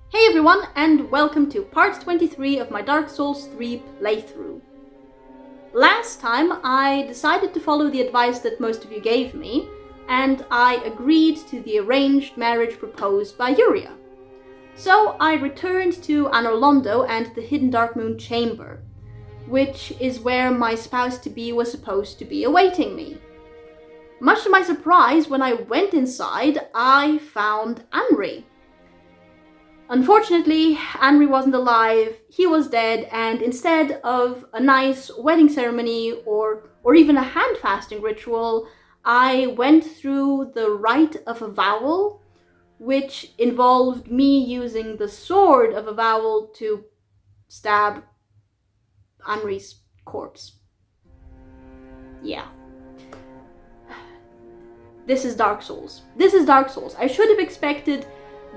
Hey everyone, and welcome to part 23 of my Dark Souls 3 playthrough. Last time I decided to follow the advice that most of you gave me, and I agreed to the arranged marriage proposed by Yuria. So I returned to Anor Londo and the Hidden Darkmoon Chamber, which is where my spouse-to-be was supposed to be awaiting me. Much to my surprise, when I went inside, I found Anri. Unfortunately, Anri wasn't alive, he was dead, and instead of a nice wedding ceremony or even a hand-fasting ritual, I went through the rite of avowal, which involved me using the sword of avowal to stab Anri's corpse. Yeah. This is Dark Souls. This is Dark Souls. I should have expected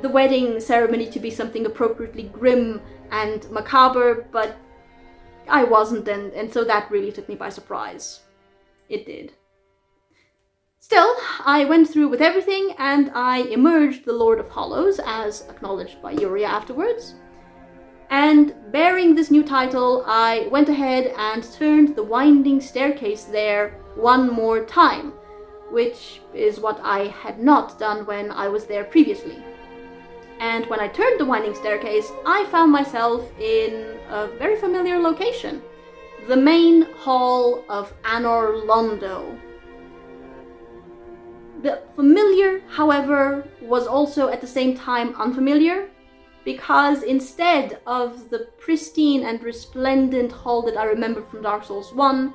the wedding ceremony to be something appropriately grim and macabre, but I wasn't, and so that really took me by surprise. It did. Still, I went through with everything, and I emerged the Lord of Hollows, as acknowledged by Yuria afterwards. And bearing this new title, I went ahead and turned the winding staircase there one more time, which is what I had not done when I was there previously. And when I turned the winding staircase, I found myself in a very familiar location. The main hall of Anor Londo. The familiar, however, was also at the same time unfamiliar, because instead of the pristine and resplendent hall that I remembered from Dark Souls 1,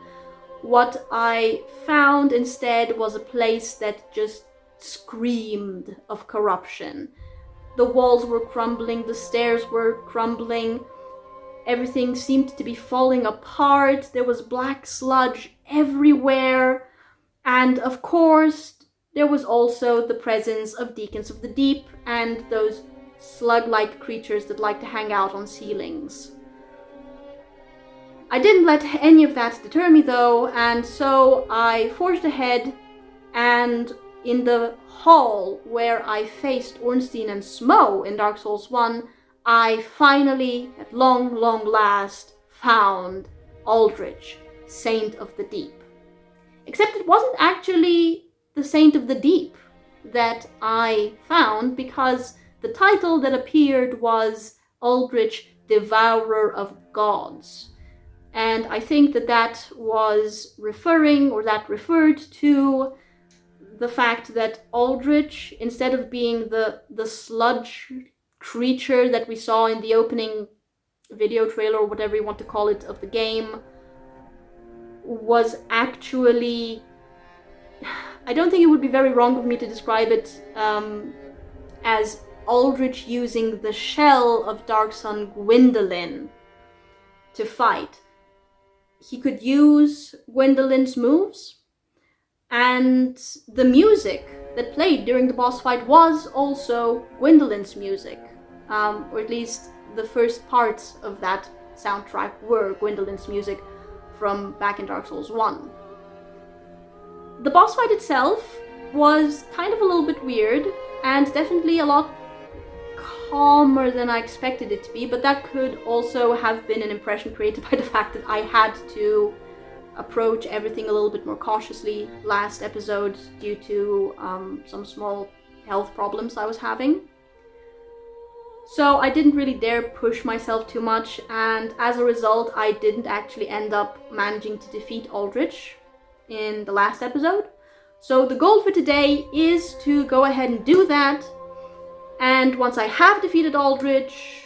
what I found instead was a place that just screamed of corruption. The walls were crumbling, the stairs were crumbling, everything seemed to be falling apart, there was black sludge everywhere, and of course, there was also the presence of Deacons of the Deep and those slug-like creatures that like to hang out on ceilings. I didn't let any of that deter me though, and so I forged ahead, and in the hall where I faced Ornstein and Smo in Dark Souls 1, I finally, at long last, found Aldrich, Saint of the Deep. Except it wasn't actually the Saint of the Deep that I found, because the title that appeared was Aldrich, Devourer of Gods. And I think that was referred to the fact that Aldrich, instead of being the sludge creature that we saw in the opening video trailer, or whatever you want to call it, of the game, was actually... I don't think it would be very wrong of me to describe it as Aldrich using the shell of Dark Sun Gwendolyn to fight. He could use Gwendolyn's moves, and the music that played during the boss fight was also Gwendolyn's music. Or at least the first parts of that soundtrack were Gwendolyn's music from back in Dark Souls 1. The boss fight itself was kind of a little bit weird, and definitely a lot calmer than I expected it to be, but that could also have been an impression created by the fact that I had to approach everything a little bit more cautiously last episode due to some small health problems I was having. So I didn't really dare push myself too much, and as a result I didn't actually end up managing to defeat Aldrich in the last episode. So the goal for today is to go ahead and do that, and once I have defeated Aldrich,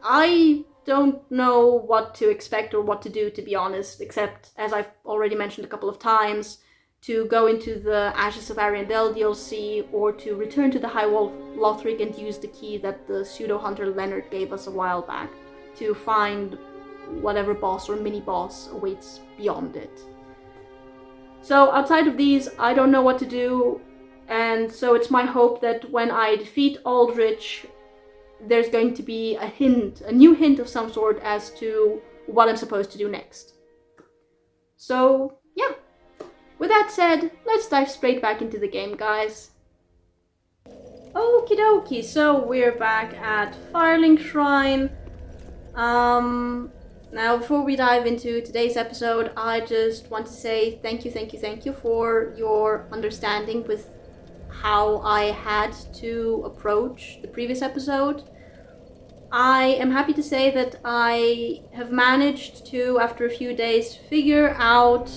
I don't know what to expect or what to do, to be honest, except, as I've already mentioned a couple of times, to go into the Ashes of Ariandel DLC, or to return to the High Wall of Lothric and use the key that the pseudo-hunter Leonard gave us a while back to find whatever boss or mini-boss awaits beyond it. So outside of these, I don't know what to do, and so it's my hope that when I defeat Aldrich, there's going to be a new hint of some sort as to what I'm supposed to do next. So, yeah. With that said, let's dive straight back into the game, guys. Okie dokie, so we're back at Firelink Shrine. Now before we dive into today's episode, I just want to say thank you for your understanding with how I had to approach the previous episode. I am happy to say that I have managed to, after a few days, figure out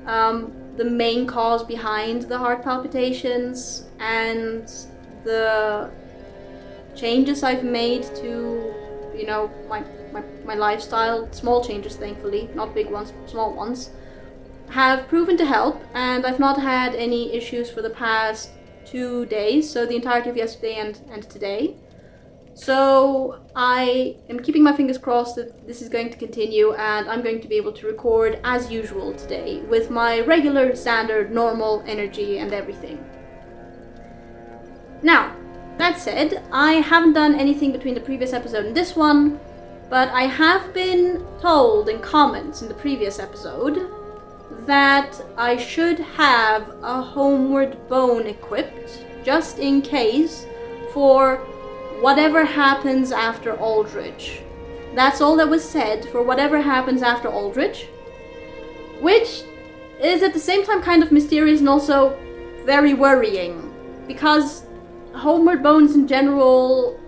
the main cause behind the heart palpitations and the changes I've made to, you know, my lifestyle. Small changes, thankfully, not big ones, small ones, have proven to help, and I've not had any issues for the past 2 days, so the entirety of yesterday and today. So I am keeping my fingers crossed that this is going to continue, and I'm going to be able to record as usual today with my regular, standard, normal energy and everything. Now, that said, I haven't done anything between the previous episode and this one, but I have been told in comments in the previous episode that I should have a homeward bone equipped, just in case, for whatever happens after Aldrich. That's all that was said, for whatever happens after Aldrich, which is at the same time kind of mysterious and also very worrying, because homeward bones in general,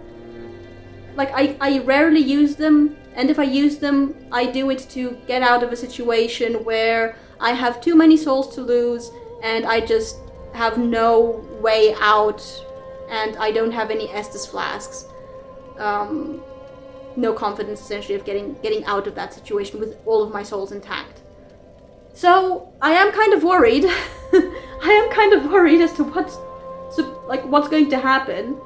like, I rarely use them, and if I use them, I do it to get out of a situation where I have too many souls to lose, and I just have no way out, and I don't have any Estus flasks. No confidence, essentially, of getting out of that situation with all of my souls intact. So, I am kind of worried. I am kind of worried as to what's going to happen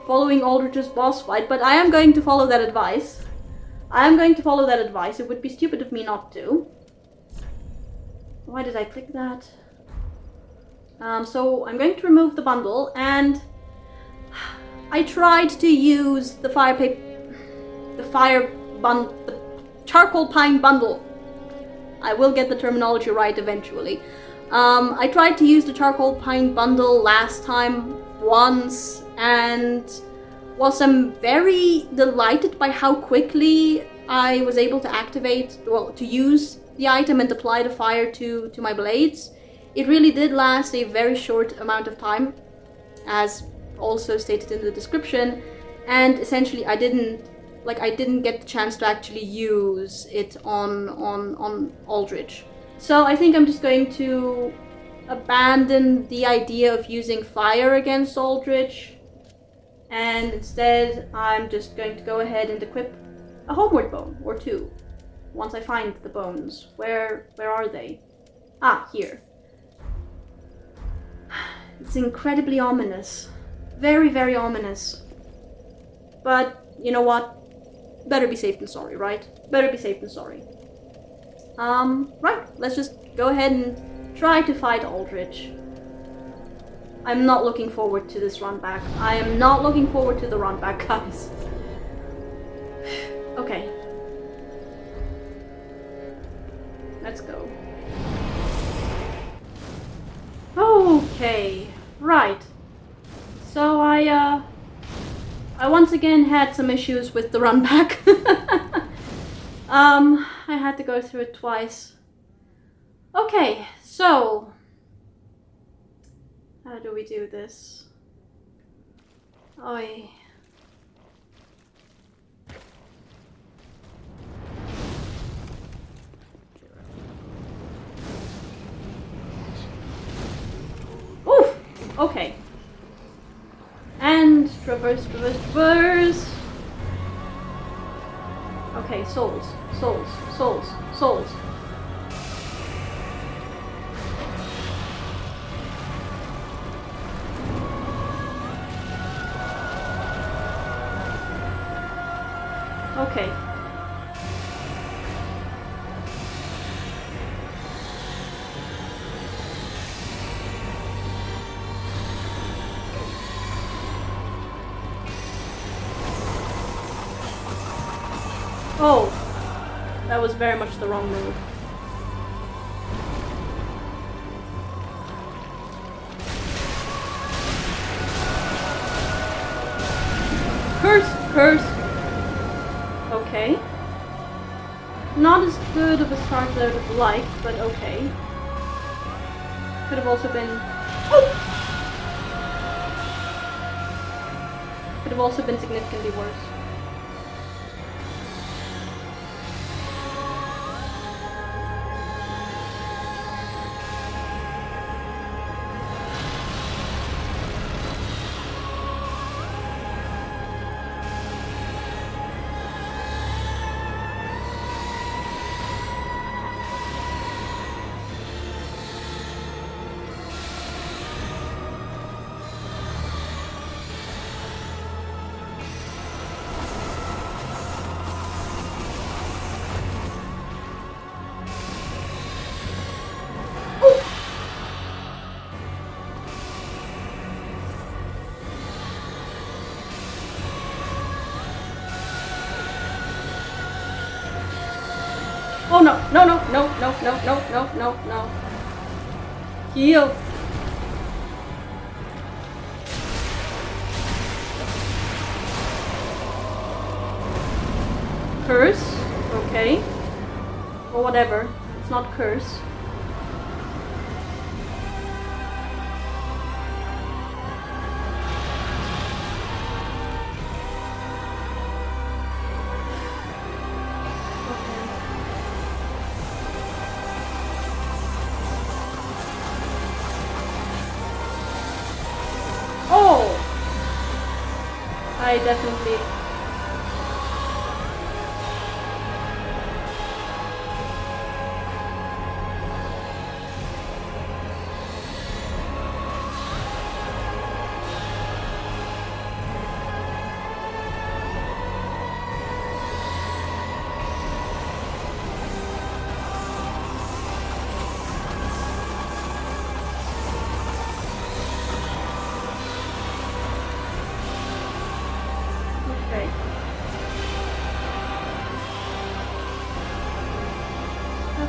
following Aldrich's boss fight, but I am going to follow that advice. It would be stupid of me not to. Why did I click that? So I'm going to remove the bundle, and I tried to use the charcoal pine bundle. I will get the terminology right eventually. I tried to use the charcoal pine bundle last time once, and whilst I'm very delighted by how quickly I was able to use the item and apply the fire to my blades, it really did last a very short amount of time, as also stated in the description, and essentially I didn't get the chance to actually use it on Aldrich. So I think I'm just going to abandon the idea of using fire against Aldrich, and instead I'm just going to go ahead and equip a homeward bone or two once I find the bones. Where are they? Ah, here. It's incredibly ominous. Very, very ominous. But, you know what? Better be safe than sorry, right? Better be safe than sorry. Right, let's just go ahead and try to fight Aldrich. I'm not looking forward to this run back. I am not looking forward to the run back, guys. Okay. Let's go. Okay, right. So I once again had some issues with the run back. I had to go through it twice. Okay, so how do we do this? Oi. Oof! Okay. And traverse. Okay, souls. Okay. Oh, that was very much the wrong move. Curse. Okay. Not as good of a start as I would have liked, but okay. Could have also been... Oh! Could have also been significantly worse. Oh no, no, no, no, no, no, no, no, no, no. Heal. Curse? Okay. Or whatever. It's not curse. I definitely...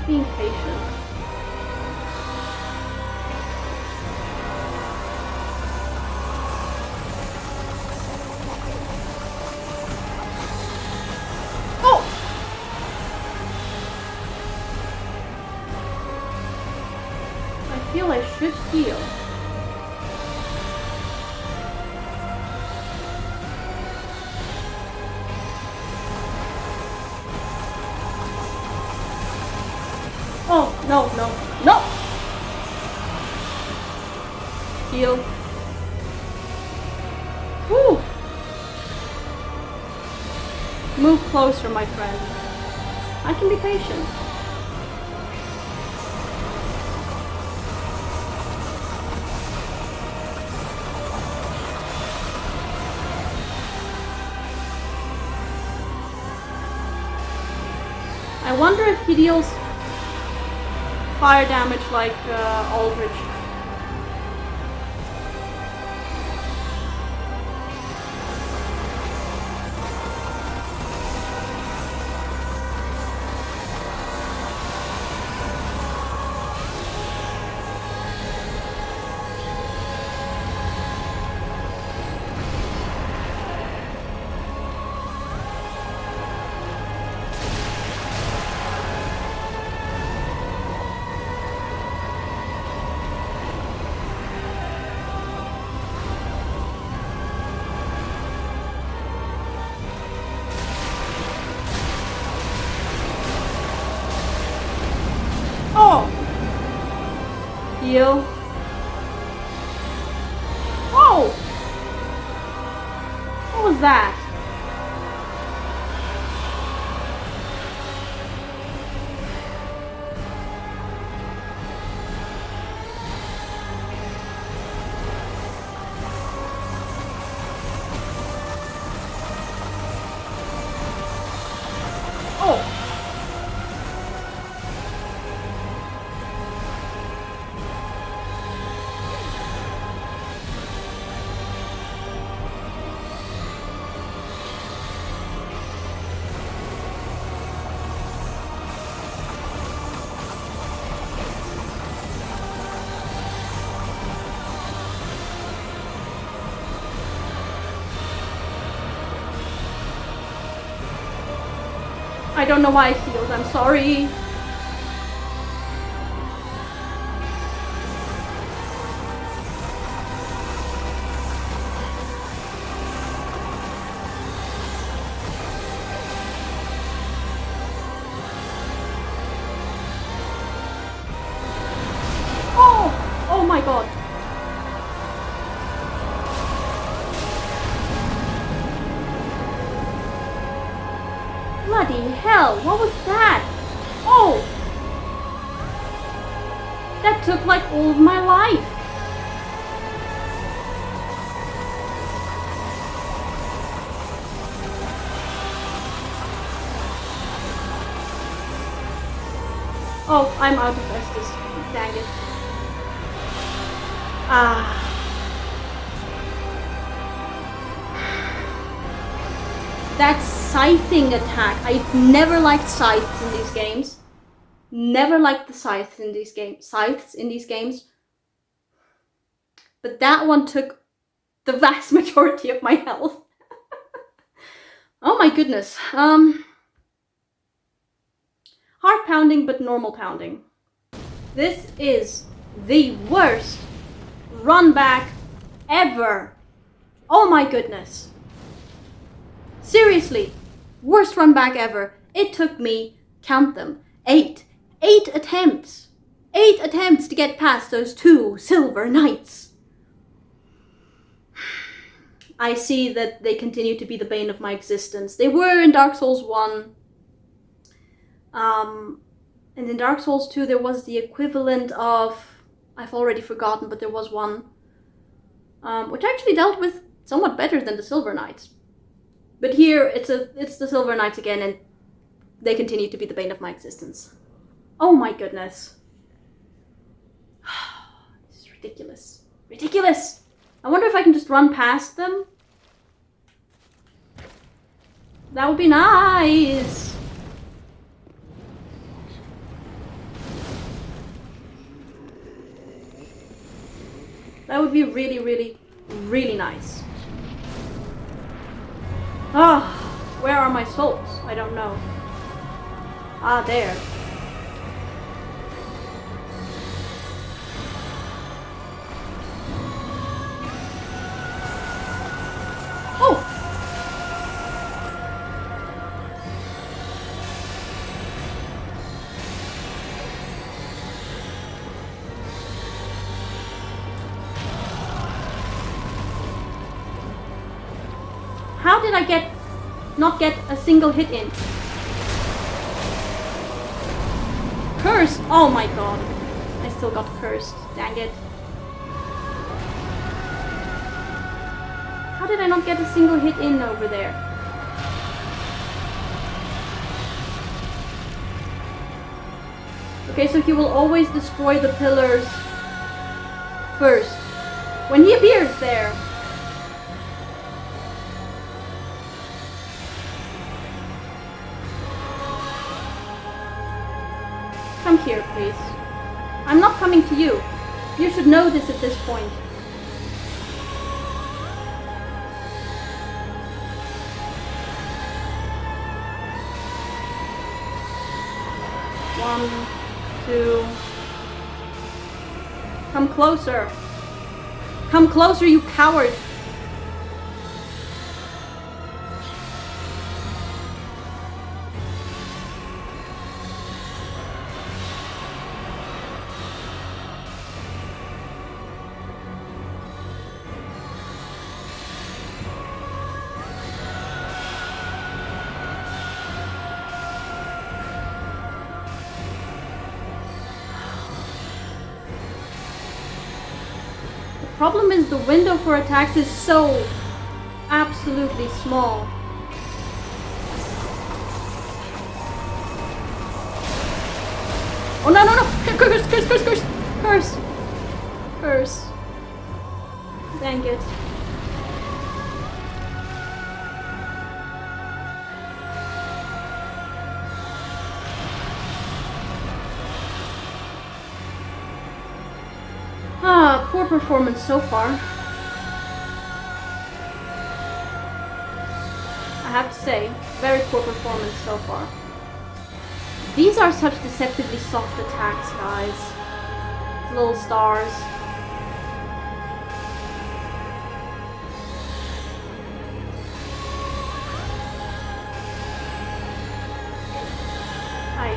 being patient. Oh! I feel I should heal. Oh, no, no, no! Heal. Whew! Move closer, my friend. I can be patient. I wonder if he deals fire damage like Aldrich. Heal. Oh! What was that? Oh! I don't know why I healed, I'm sorry. Oh my god. Bloody hell, what was that? Oh! That took like all of my life. Oh, I'm out of Estus. Dang it. That scything attack. I've never liked scythes in these games. Never liked the scythes in these games. But that one took the vast majority of my health. Oh my goodness. Hard pounding, but normal pounding. This is the worst run back ever. Oh my goodness. Seriously, worst run back ever. It took me, count them, 8 attempts. 8 attempts to get past those 2 silver knights. I see that they continue to be the bane of my existence. They were in Dark Souls 1. And in Dark Souls 2 there was the equivalent of, I've already forgotten, but there was one, which actually dealt with somewhat better than the Silver Knights. But here it's the Silver Knights again, and they continue to be the bane of my existence. Oh my goodness. This is ridiculous. Ridiculous! I wonder if I can just run past them. That would be nice. That would be really, really, really nice. Ah, where are my souls? I don't know. Ah, there. Oh! How did I not get a single hit in? Cursed! Oh my god. I still got cursed. Dang it. How did I not get a single hit in over there? Okay, so he will always destroy the pillars first. When he appears there. Come here, please. I'm not coming to you. You should know this at this point. One, two. Come closer. Come closer, you coward. Problem is the window for attacks is so absolutely small. Oh no no no! Curse! Curse! Curse! Curse! Curse! Curse! Dang it. Ah, poor performance so far. I have to say, very poor performance so far. These are such deceptively soft attacks, guys. Little stars. Hi.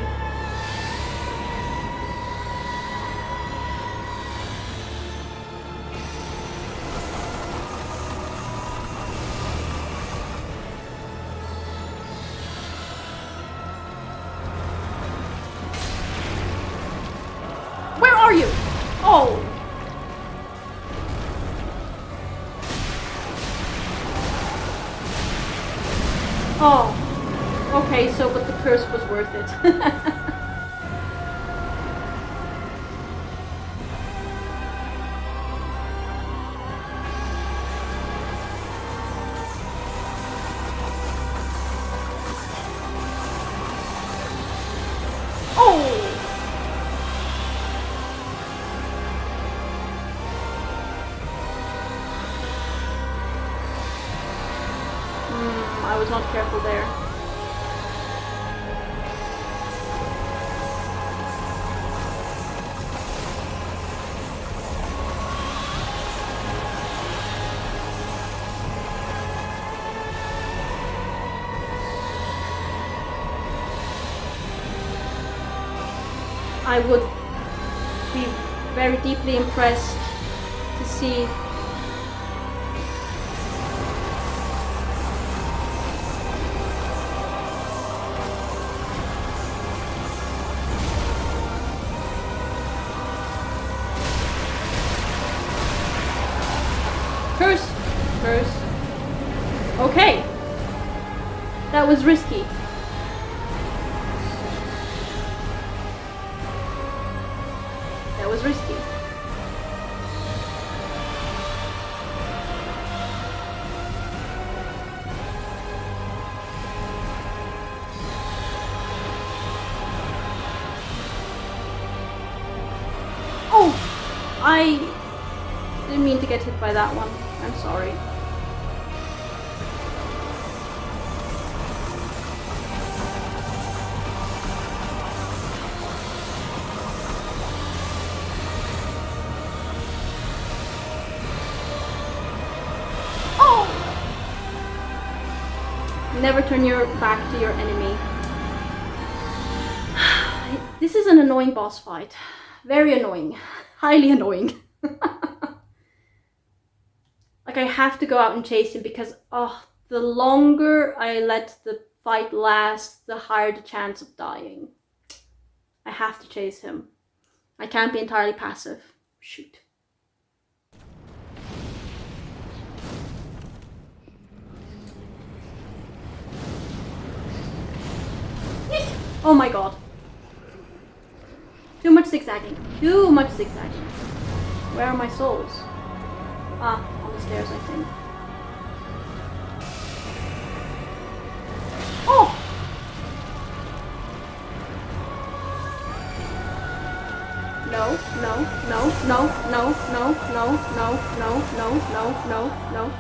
Where are you? Oh! Oh. Okay, so but the curse was worth it. Oh! I was not careful there. I would be very deeply impressed to see Curse. Okay. That was risky. That was risky. Oh! I didn't mean to get hit by that one. I'm sorry. Oh! Never turn your back to your enemy. This is an annoying boss fight. Very annoying. Highly annoying. Like, I have to go out and chase him because, the longer I let the fight last, the higher the chance of dying. I have to chase him. I can't be entirely passive. Shoot. Oh my god. Too much zigzagging. Too much zigzagging. Where are my souls? Ah, on the stairs, I think. Oh! No, no, no, no, no, no, no, no, no, no, no, no, no.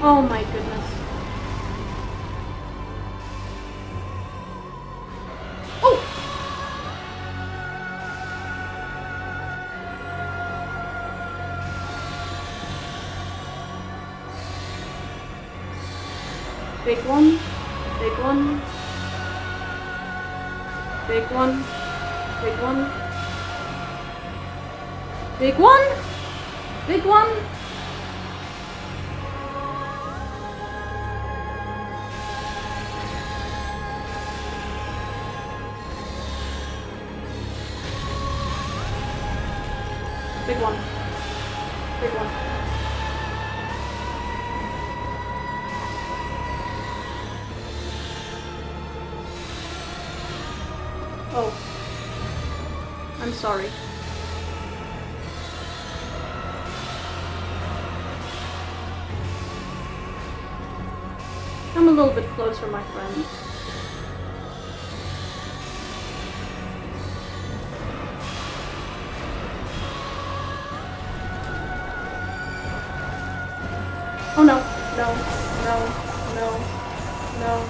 Oh my goodness. Oh! Big one. Big one. Big one. Big one. Big one. Big one. Big one. Big one. Oh. I'm sorry. Come a little bit closer, my friend. No.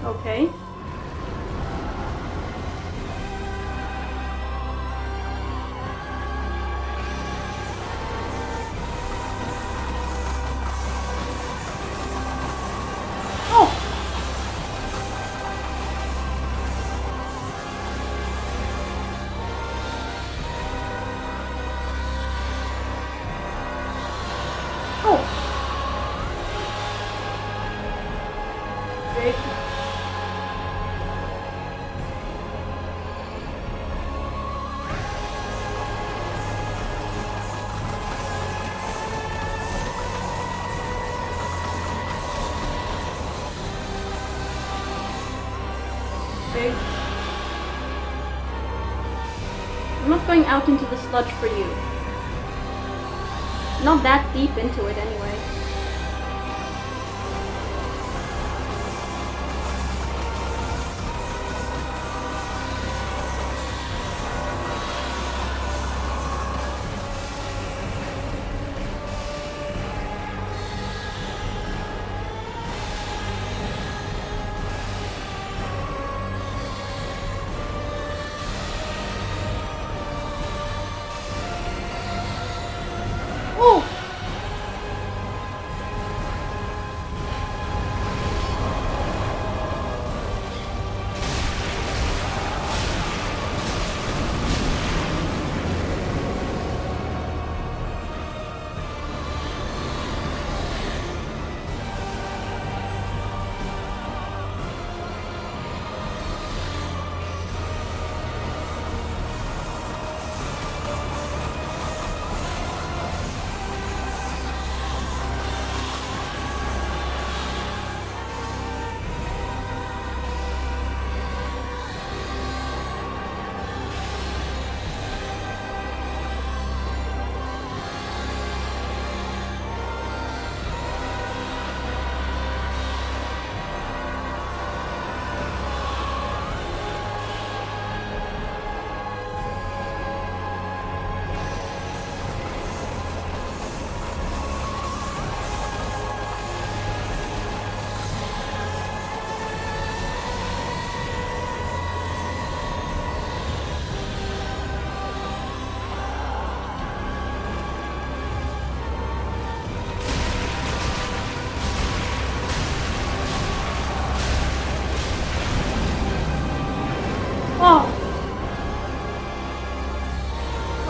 Okay. I'm not going out into the sludge for you. Not that deep into it anyway.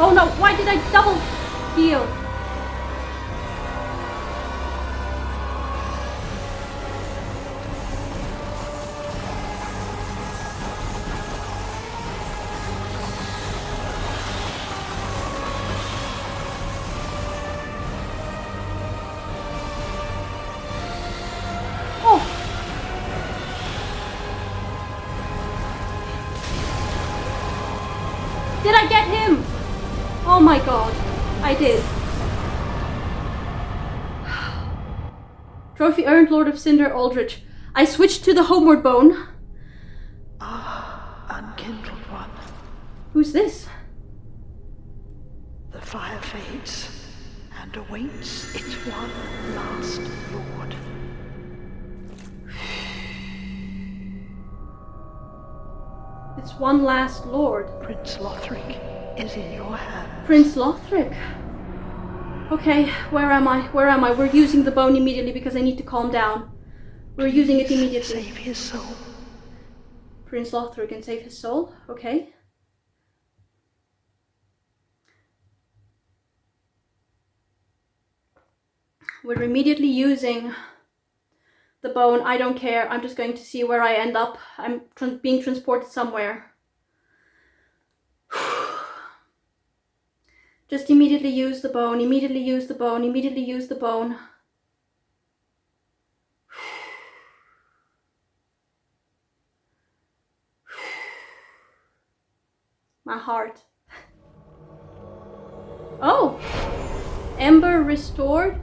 Oh no, why did I double heal? Did I get him? Oh my god, I did. Trophy earned, Lord of Cinder, Aldrich. I switched to the homeward bone. Ah, unkindled one. Who's this? The fire fades and awaits its one last lord. It's one last lord. Prince Lothric is in your hands. Prince Lothric. Okay, where am I? Where am I? We're using the bone immediately because I need to calm down. We're using it immediately. Save his soul. Prince Lothric can save his soul. Okay. We're immediately using the bone. I don't care. I'm just going to see where I end up. I'm being transported somewhere. Just immediately use the bone. Immediately use the bone. Immediately use the bone. My heart. Oh! Ember restored.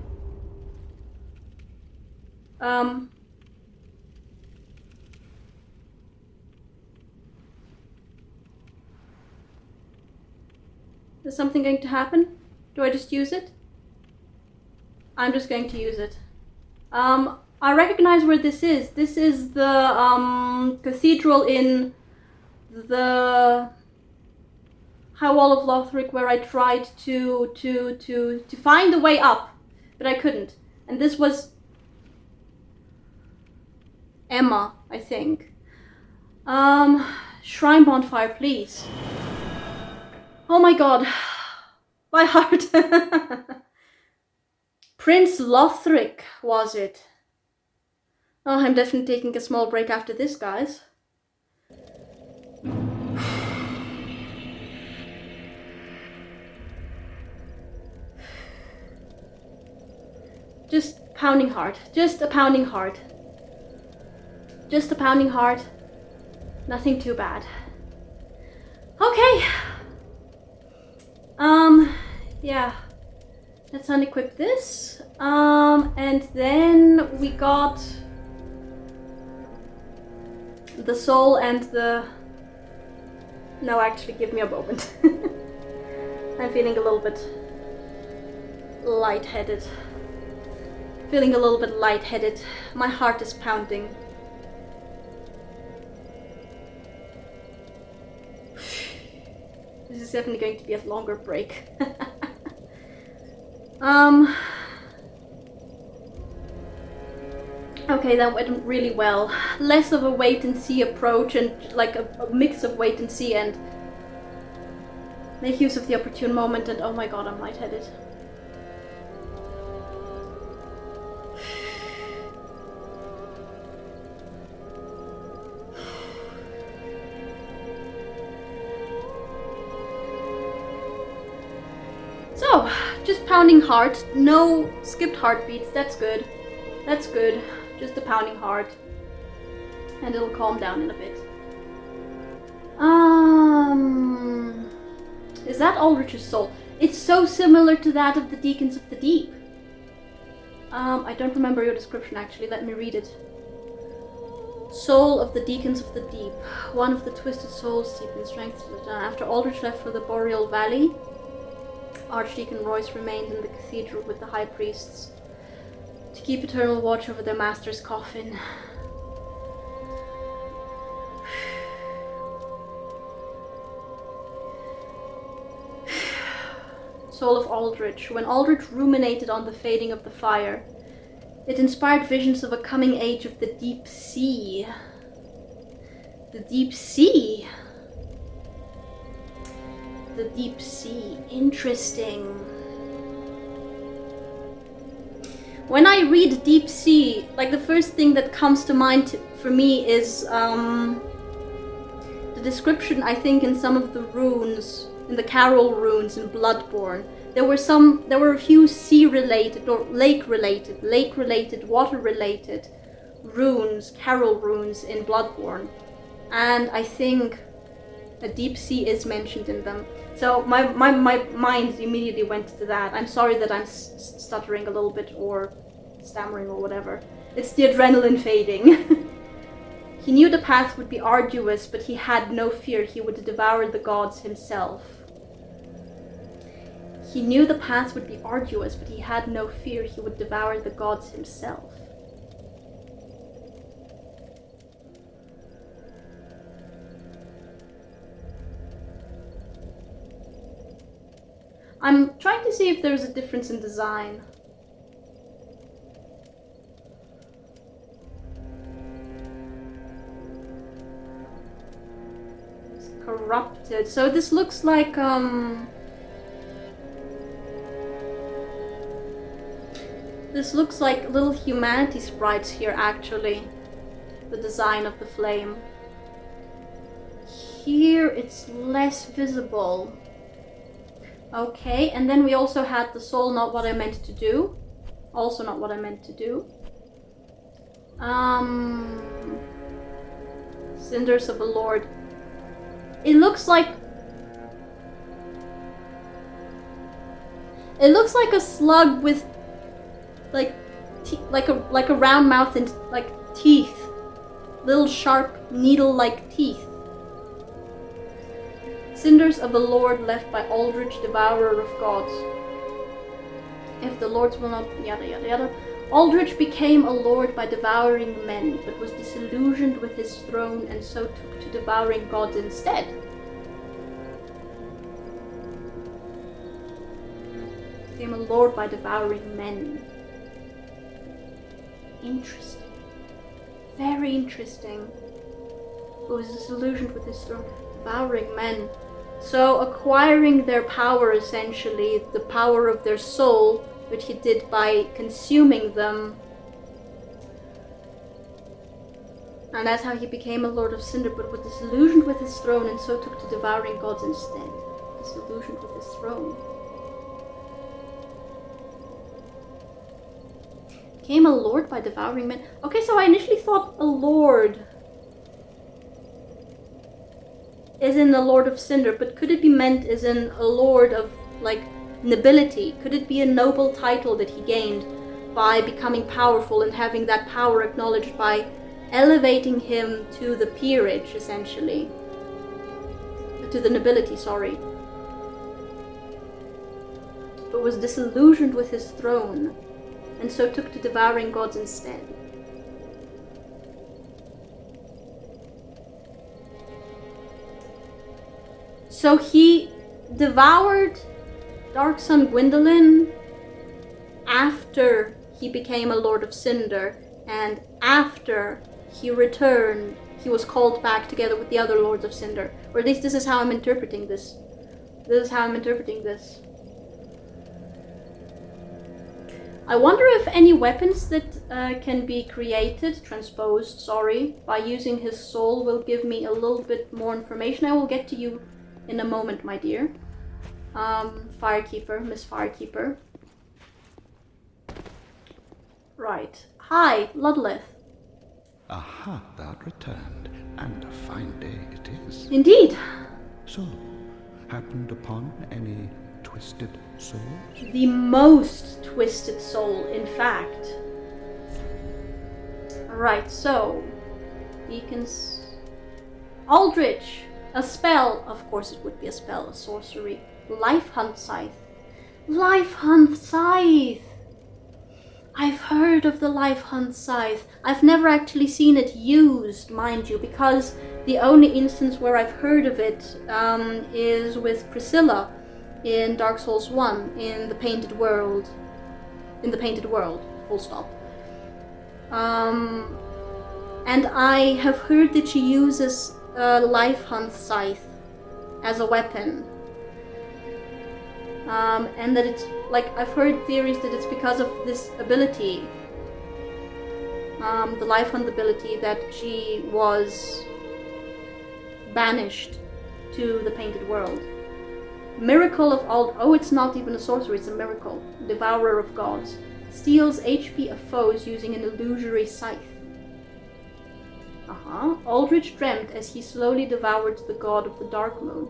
Is something going to happen? Do I just use it? I'm just going to use it. I recognize where this is. This is the cathedral in the High Wall of Lothric, where I tried to find a way up, but I couldn't. And this was Emma, I think. Shrine bonfire, please. Oh my god. My heart. Prince Lothric, was it? Oh, I'm definitely taking a small break after this, guys. Just pounding heart. Just a pounding heart. Just a pounding heart. Nothing too bad. Okay. Yeah. Let's unequip this. And then we got the soul and the... No, actually, give me a moment. I'm feeling a little bit lightheaded. Feeling a little bit lightheaded. My heart is pounding. This is definitely going to be a longer break. Okay, that went really well. Less of a wait and see approach and like a mix of wait and see and make use of the opportune moment, and oh my god, I'm lightheaded. So, just pounding heart, no skipped heartbeats, that's good. That's good. Just a pounding heart. And it'll calm down in a bit. Is that Aldrich's soul? It's so similar to that of the Deacons of the Deep. I don't remember your description actually, let me read it. Soul of the Deacons of the Deep. One of the twisted souls deep in strength. After Aldrich left for the Boreal Valley, Archdeacon Royce remained in the cathedral with the high priests to keep eternal watch over their master's coffin. Soul of Aldrich. When Aldrich ruminated on the fading of the fire, it inspired visions of a coming age of the deep sea. The deep sea? The deep sea. Interesting. When I read deep sea, like the first thing that comes to mind for me is the description, I think, in some of the runes, in the Carol runes in Bloodborne. There were a few sea-related or lake-related, water-related runes, Carol runes in Bloodborne. And I think a deep sea is mentioned in them. So my mind immediately went to that. I'm sorry that I'm stuttering a little bit or stammering or whatever. It's the adrenaline fading. He knew the path would be arduous, but he had no fear he would devour the gods himself. He knew the path would be arduous, but he had no fear he would devour the gods himself. I'm trying to see if there's a difference in design. It's corrupted. So this looks like this looks like little humanity sprites here actually. The design of the flame. Here it's less visible. Okay, and then we also had the soul, not what I meant to do. Also not what I meant to do. Cinders of the Lord. It looks like a slug with like like a round mouth and like teeth, little sharp needle-like teeth. Cinders of the Lord left by Aldrich, Devourer of Gods. If the lords will not, yada yada yada. Aldrich became a lord by devouring men, but was disillusioned with his throne and so took to devouring gods instead. Became a lord by devouring men. Interesting. Very interesting. But was disillusioned with his throne, devouring men. So acquiring their power, essentially, the power of their soul, which he did by consuming them. And that's how he became a Lord of Cinder, but was disillusioned with his throne and so took to devouring gods instead. Disillusioned with his throne. Became a lord by devouring men. Okay, so I initially thought a lord as in the Lord of Cinder, but could it be meant as in a lord of, like, nobility? Could it be a noble title that he gained by becoming powerful and having that power acknowledged by elevating him to the peerage, essentially? To the nobility, sorry. But was disillusioned with his throne, and so took to devouring gods instead. So he devoured Dark Sun Gwyndolin after he became a Lord of Cinder, and after he returned, he was called back together with the other Lords of Cinder. Or at least this is how I'm interpreting this. This is how I'm interpreting this. I wonder if any weapons that can be created, transposed, sorry, by using his soul will give me a little bit more information. I will get to you in a moment, my dear. Firekeeper, Miss Firekeeper. Right. Hi, Ludleth. Aha, thou'rt returned, and a fine day it is. Indeed. So, happened upon any twisted souls? The most twisted soul, in fact. Right, so, beacons. Aldrich, a spell. Of course it would be a spell, a sorcery. Life Hunt Scythe. Life Hunt Scythe! I've heard of the Life Hunt Scythe. I've never actually seen it used, mind you, because the only instance where I've heard of it is with Priscilla in Dark Souls 1, in the Painted World. In the Painted World, full stop. And I have heard that she uses Life Hunt Scythe as a weapon. And that it's, like, I've heard theories that it's because of this ability, the Life Hunt ability, that she was banished to the Painted World. Miracle of Aldrich. Oh, it's not even a sorcery, it's a miracle. Devourer of Gods. Steals HP of foes using an illusory scythe. Aldrich dreamt as he slowly devoured the god of the dark moon.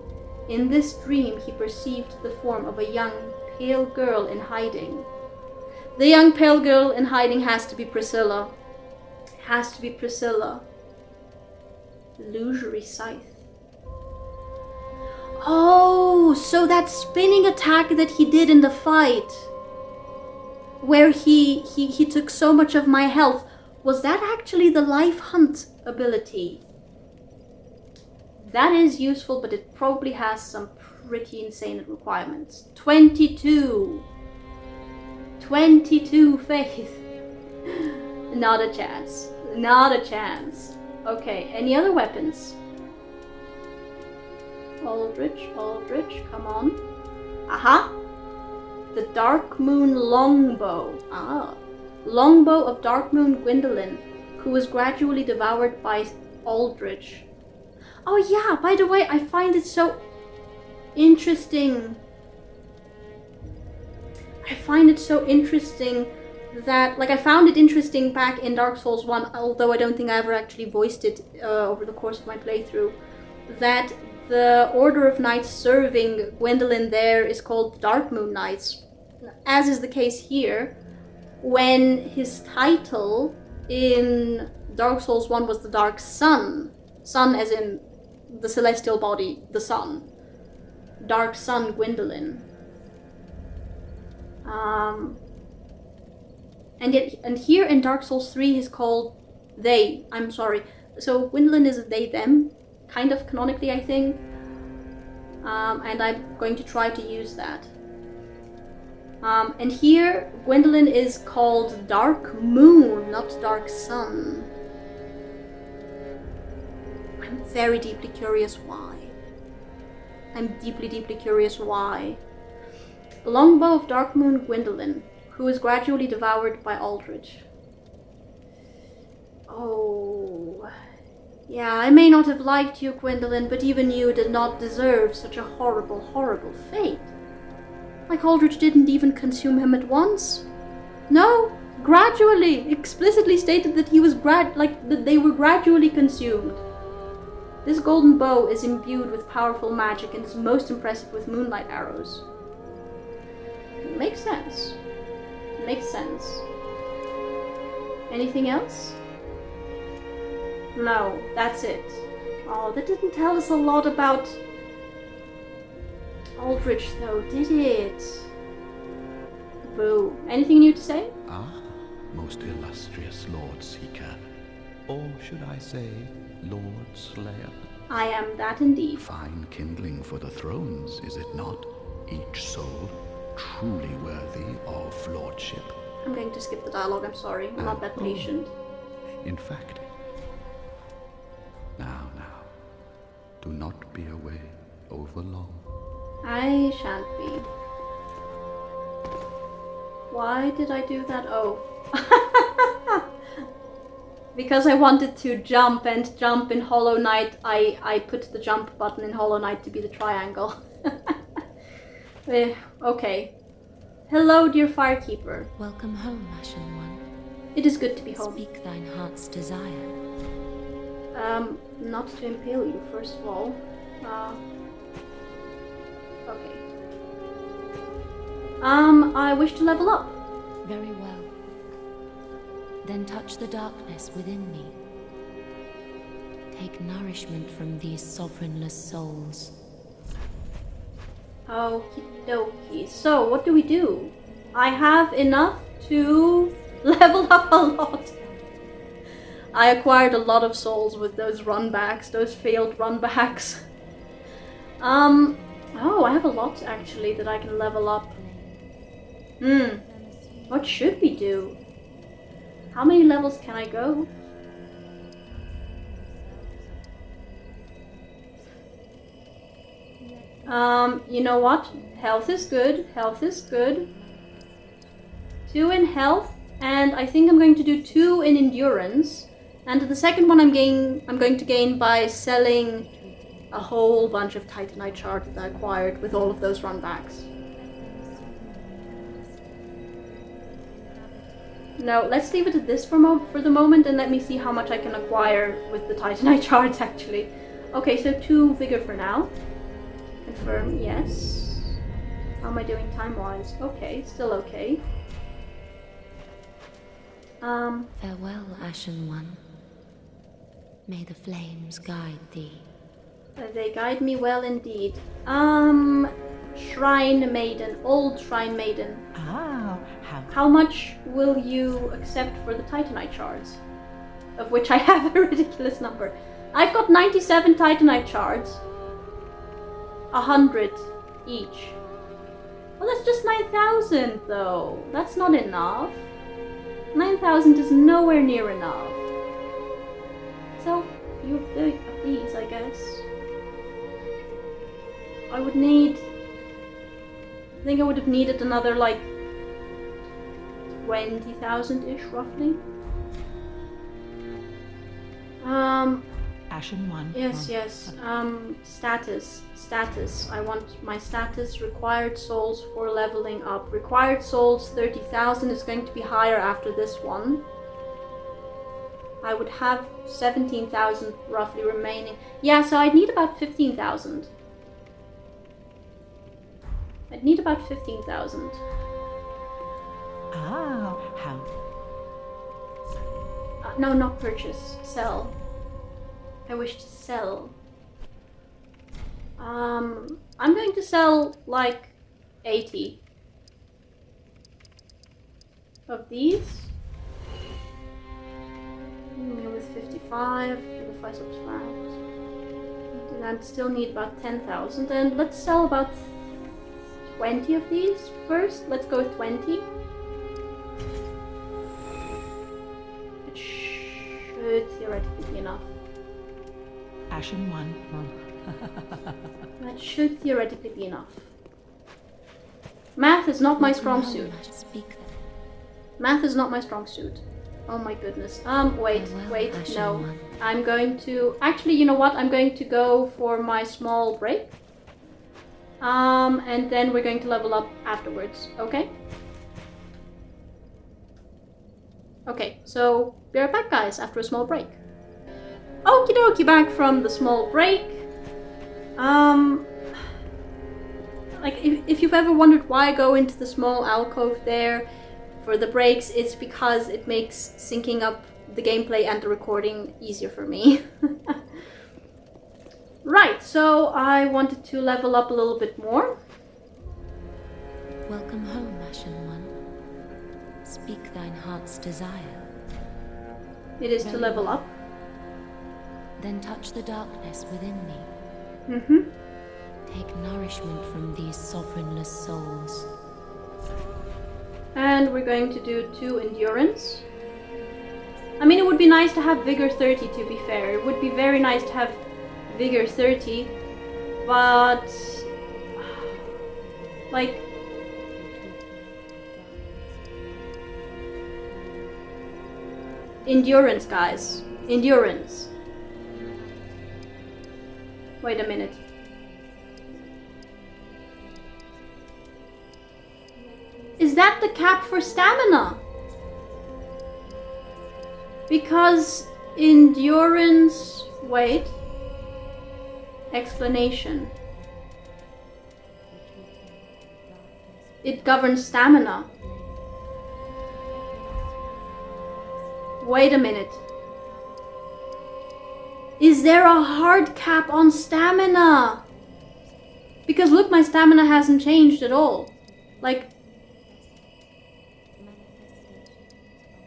In this dream, he perceived the form of a young, pale girl in hiding. The young, pale girl in hiding has to be Priscilla. Has to be Priscilla. Illusory scythe. Oh, so that spinning attack that he did in the fight, where he took so much of my health, was that actually the Life Hunt ability? That is useful, but it probably has some pretty insane requirements. 22! 22 faith! Not a chance. Not a chance. Okay, any other weapons? Aldrich, come on. Aha! The Dark Moon Longbow. Longbow of Dark Moon Gwyndolin, who was gradually devoured by Aldrich. Oh yeah, by the way, I find it so interesting. I find it so interesting that, like, I found it interesting back in Dark Souls 1, although I don't think I ever actually voiced it over the course of my playthrough, that the Order of Knights serving Gwyndolin there is called Dark Moon Knights, as is the case here, when his title in Dark Souls 1 was the Dark Sun. Sun as in the celestial body, the sun. Dark Sun Gwendolyn. And here in Dark Souls 3 he's called they. I'm sorry. So Gwendolyn is a they them, kind of canonically, I think. And I'm going to try to use that. And here Gwendolyn is called Dark Moon, not Dark Sun. I'm very deeply curious why. I'm deeply curious why. The longbow of Dark Moon Gwendolyn, who is gradually devoured by Aldrich. Oh. Yeah, I may not have liked you, Gwendolyn, but even you did not deserve such a horrible, horrible fate. Like Aldrich didn't even consume him at once. No, gradually, explicitly stated that he was that they were gradually consumed. This golden bow is imbued with powerful magic and is most impressive with moonlight arrows. Makes sense. Makes sense. Anything else? No, that's it. Oh, that didn't tell us a lot about Aldrich though, did it? Boo. Anything new to say? Ah, most illustrious Lord Seeker. Or should I say, Lord Slayer? I am that indeed. Fine kindling for the thrones, is it not? Each soul truly worthy of lordship. I'm going to skip the dialogue, I'm sorry. I'm not that patient. In fact, now, do not be away over long. I shan't be. Why did I do that? Oh. Because I wanted to jump in Hollow Knight, I put the jump button in Hollow Knight to be the triangle. Okay. Hello, dear Firekeeper. Welcome home, Ashen One. It is good to be home. Speak thine heart's desire. Not to impale you, first of all. Okay. I wish to level up. Very well. Then touch the darkness within me. Take nourishment from these sovereignless souls. Okie dokie. So, what do we do? I have enough to level up a lot. I acquired a lot of souls with those runbacks, those failed runbacks. Oh, I have a lot actually that I can level up. What should we do? How many levels can I go? You know what? Health is good. Health is good. 2 in health, and I think I'm going to do 2 in endurance. And the second one I'm going to gain by selling a whole bunch of Titanite shards that I acquired with all of those runbacks. No, let's leave it at this for the moment, and let me see how much I can acquire with the Titanite shards actually. Okay, so 2 vigor for now. Confirm, yes. How am I doing time-wise? Okay, still okay. Farewell, Ashen One. May the flames guide thee. They guide me well indeed. Shrine Maiden, old Shrine Maiden. Ah, How much will you accept for the Titanite shards? Of which I have a ridiculous number. I've got 97 Titanite shards. 100 each. Well, that's just 9,000 though. That's not enough. 9,000 is nowhere near enough. So, a few of these, I guess. I would need... I think I would have needed another, like, 20,000-ish, roughly. Ashen One. Yes. Status. I want my status. Required souls for leveling up. Required souls 30,000 is going to be higher after this one. I would have 17,000 roughly remaining. Yeah, so I'd need about 15,000. Ah, how? No, not purchase. Sell. I wish to sell. I'm going to sell like 80 of these. With 55, if I subtract. And I'd still need about 10,000. And let's sell about 20 of these first. Let's go with 20. It should theoretically be enough. Ashen one. That should theoretically be enough. Math is not my strong suit. Math is not my strong suit. Oh my goodness. Wait, no. I'm going to... Actually, you know what? I'm going to go for my small break. And then we're going to level up afterwards, okay? Okay, so be right back, guys, after a small break. Okie dokie, back from the small break. Like, if you've ever wondered why I go into the small alcove there for the breaks, it's because it makes syncing up the gameplay and the recording easier for me. Right, so I wanted to level up a little bit more. Welcome home, Ashen One. Speak thine heart's desire. It is to level up. Then touch the darkness within me. Mm-hmm. Take nourishment from these sovereignless souls. And we're going to do 2 endurance. I mean, it would be nice to have vigor 30, to be fair. It would be very nice to have vigor 30, but like, endurance, guys. Endurance. Wait a minute. Is that the cap for stamina? Because endurance... Wait. Explanation. It governs stamina. Wait a minute. Is there a hard cap on stamina? Because look, my stamina hasn't changed at all. Like...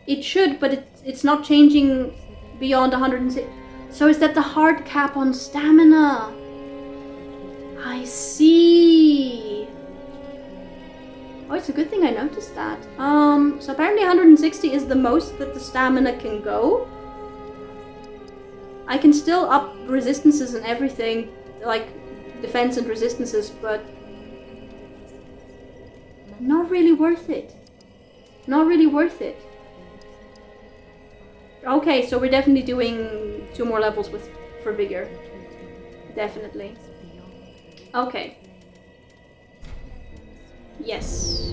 It should, but it's not changing beyond 106. So is that the hard cap on stamina? I see. Oh, it's a good thing I noticed that. So apparently 160 is the most that the stamina can go. I can still up resistances and everything, like defense and resistances, but not really worth it. Not really worth it. Okay, so we're definitely doing 2 more levels for vigor. Definitely. Okay. Yes.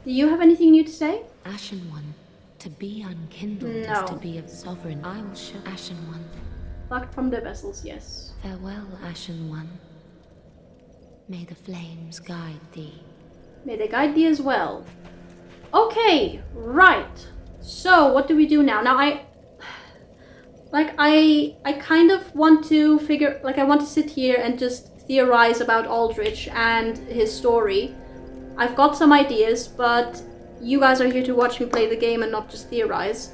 Do you have anything new to say? Ashen One, to be unkindled No. is to be of sovereign. I will show Ashen One. Plucked from the vessels, yes. Farewell, Ashen One. May the flames guide thee. May they guide thee as well. Okay, right. So, what do we do now? Now, I kind of want to figure... Like, I want to sit here and just theorize about Aldrich and his story. I've got some ideas, but you guys are here to watch me play the game and not just theorize.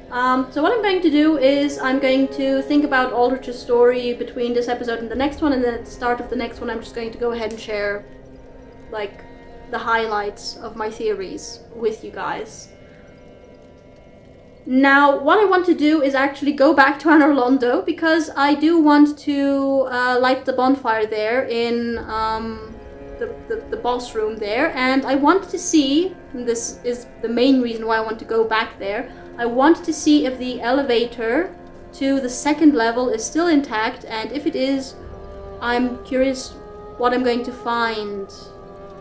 So what I'm going to do is I'm going to think about Aldrich's story between this episode and the next one, and then at the start of the next one I'm just going to go ahead and share, like, the highlights of my theories with you guys. Now, what I want to do is actually go back to Anor Londo, because I do want to light the bonfire there in the boss room there, and I want to see, and this is the main reason why I want to go back there, I want to see if the elevator to the 2nd level is still intact, and if it is, I'm curious what I'm going to find.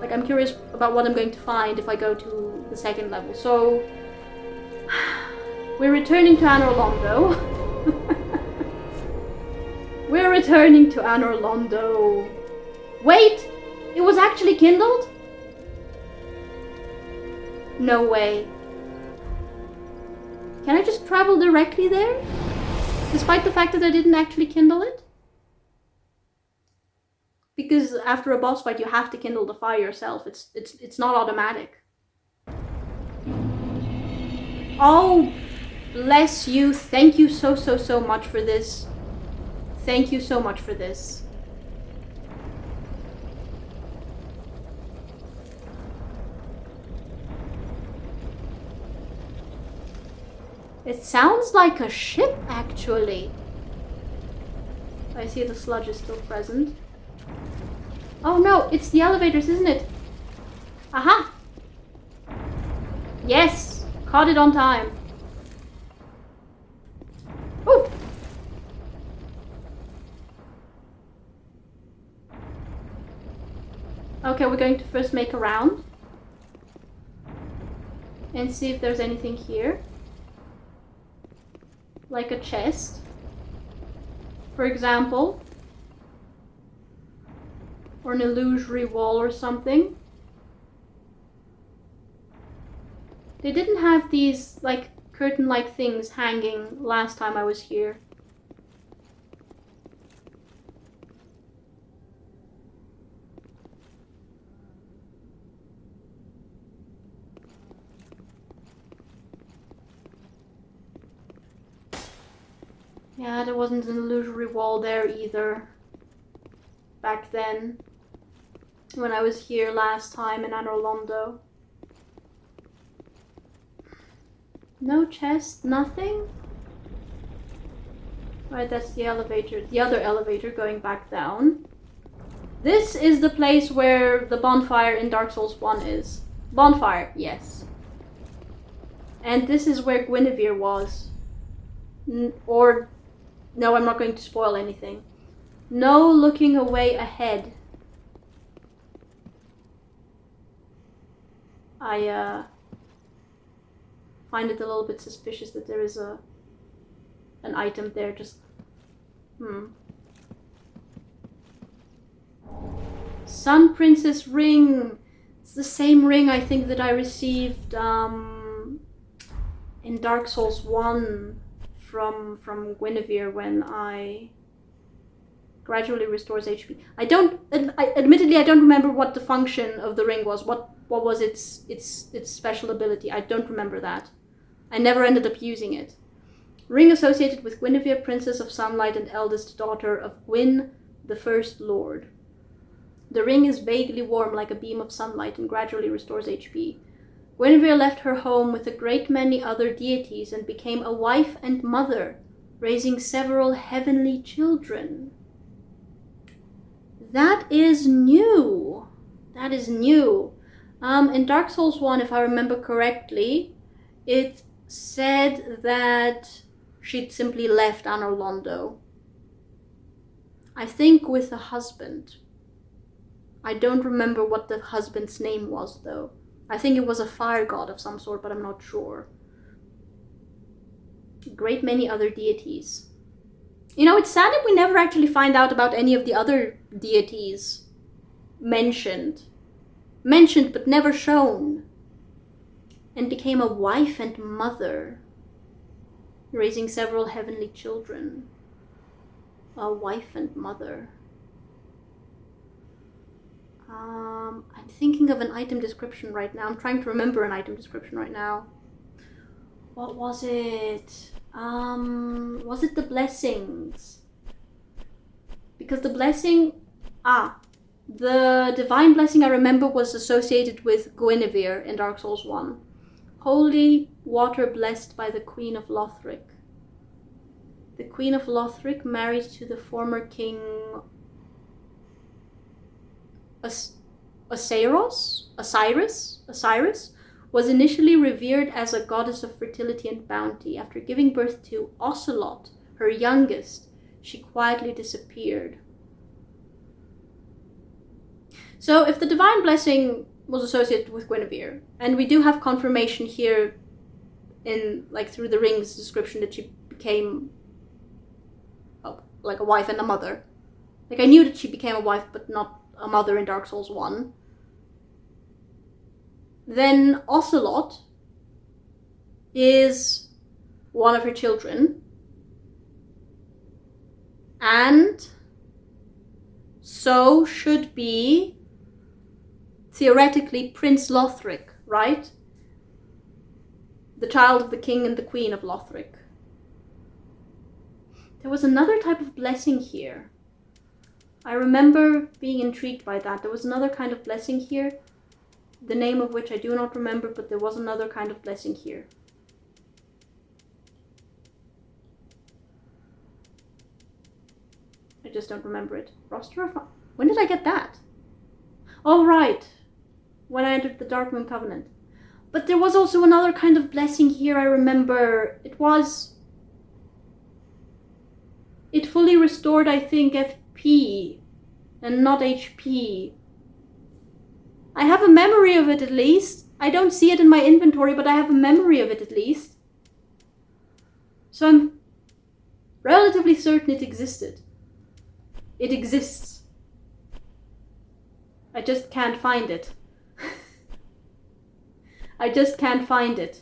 Like, I'm curious about what I'm going to find if I go to the 2nd level. So, we're returning to Anor Londo. We're returning to Anor Londo. Wait! It was actually kindled? No way. Can I just travel directly there? Despite the fact that I didn't actually kindle it? Because after a boss fight you have to kindle the fire yourself. It's not automatic. Oh, bless you. Thank you so much for this. Thank you so much for this. It sounds like a ship, actually. I see the sludge is still present. Oh no, it's the elevators, isn't it? Aha! Yes! Caught it on time. Ooh! Okay, we're going to first make a round. And see if there's anything here. Like a chest. For example. Or an illusory wall or something. They didn't have these, like, curtain-like things hanging last time I was here. Yeah, there wasn't an illusory wall there either. Back then. When I was here last time in Anor Londo. No chest, nothing? Right, that's the elevator, the other elevator going back down. This is the place where the bonfire in Dark Souls 1 is. Bonfire, yes. And this is where Guinevere was. No, I'm not going to spoil anything. No looking away ahead. I find it a little bit suspicious that there is an item there. Just Sun Princess ring. It's the same ring I think that I received in Dark Souls 1 from Guinevere when I gradually restores HP. Admittedly I don't remember what the function of the ring was. What was its special ability? I don't remember that. I never ended up using it. Ring associated with Guinevere, Princess of Sunlight and eldest daughter of Gwyn, the First Lord. The ring is vaguely warm like a beam of sunlight and gradually restores HP. Guinevere left her home with a great many other deities and became a wife and mother, raising several heavenly children. That is new. That is new. In Dark Souls 1, if I remember correctly, it said that she'd simply left Anor Londo. I think with a husband. I don't remember what the husband's name was, though. I think it was a fire god of some sort, but I'm not sure. A great many other deities. You know, it's sad that we never actually find out about any of the other deities mentioned. Mentioned, but never shown. And became a wife and mother, raising several heavenly children. A wife and mother. I'm thinking of an item description right now. I'm trying to remember an item description right now. What was it? Was it the blessings? Because the blessing... the divine blessing I remember was associated with Guinevere in Dark Souls 1. Holy water blessed by the Queen of Lothric. The Queen of Lothric, married to the former king Osiris, was initially revered as a goddess of fertility and bounty. After giving birth to Ocelot, her youngest, she quietly disappeared. So if the divine blessing was associated with Guinevere, and we do have confirmation here in, like, through the ring's description that she became like a wife and a mother. Like, I knew that she became a wife, but not a mother in Dark Souls 1. Then Ocelot is one of her children. And so should be, theoretically, Prince Lothric, right? The child of the king and the queen of Lothric. There was another type of blessing here. I remember being intrigued by that. There was another kind of blessing here, the name of which I do not remember, but there was another kind of blessing here. I just don't remember it. Roster of... When did I get that? Oh, right. When I entered the Darkmoon Covenant. But there was also another kind of blessing here, I remember. It fully restored, I think, FP and not HP. I have a memory of it at least. I don't see it in my inventory, but I have a memory of it at least. So I'm relatively certain it existed. It exists. I just can't find it. I just can't find it.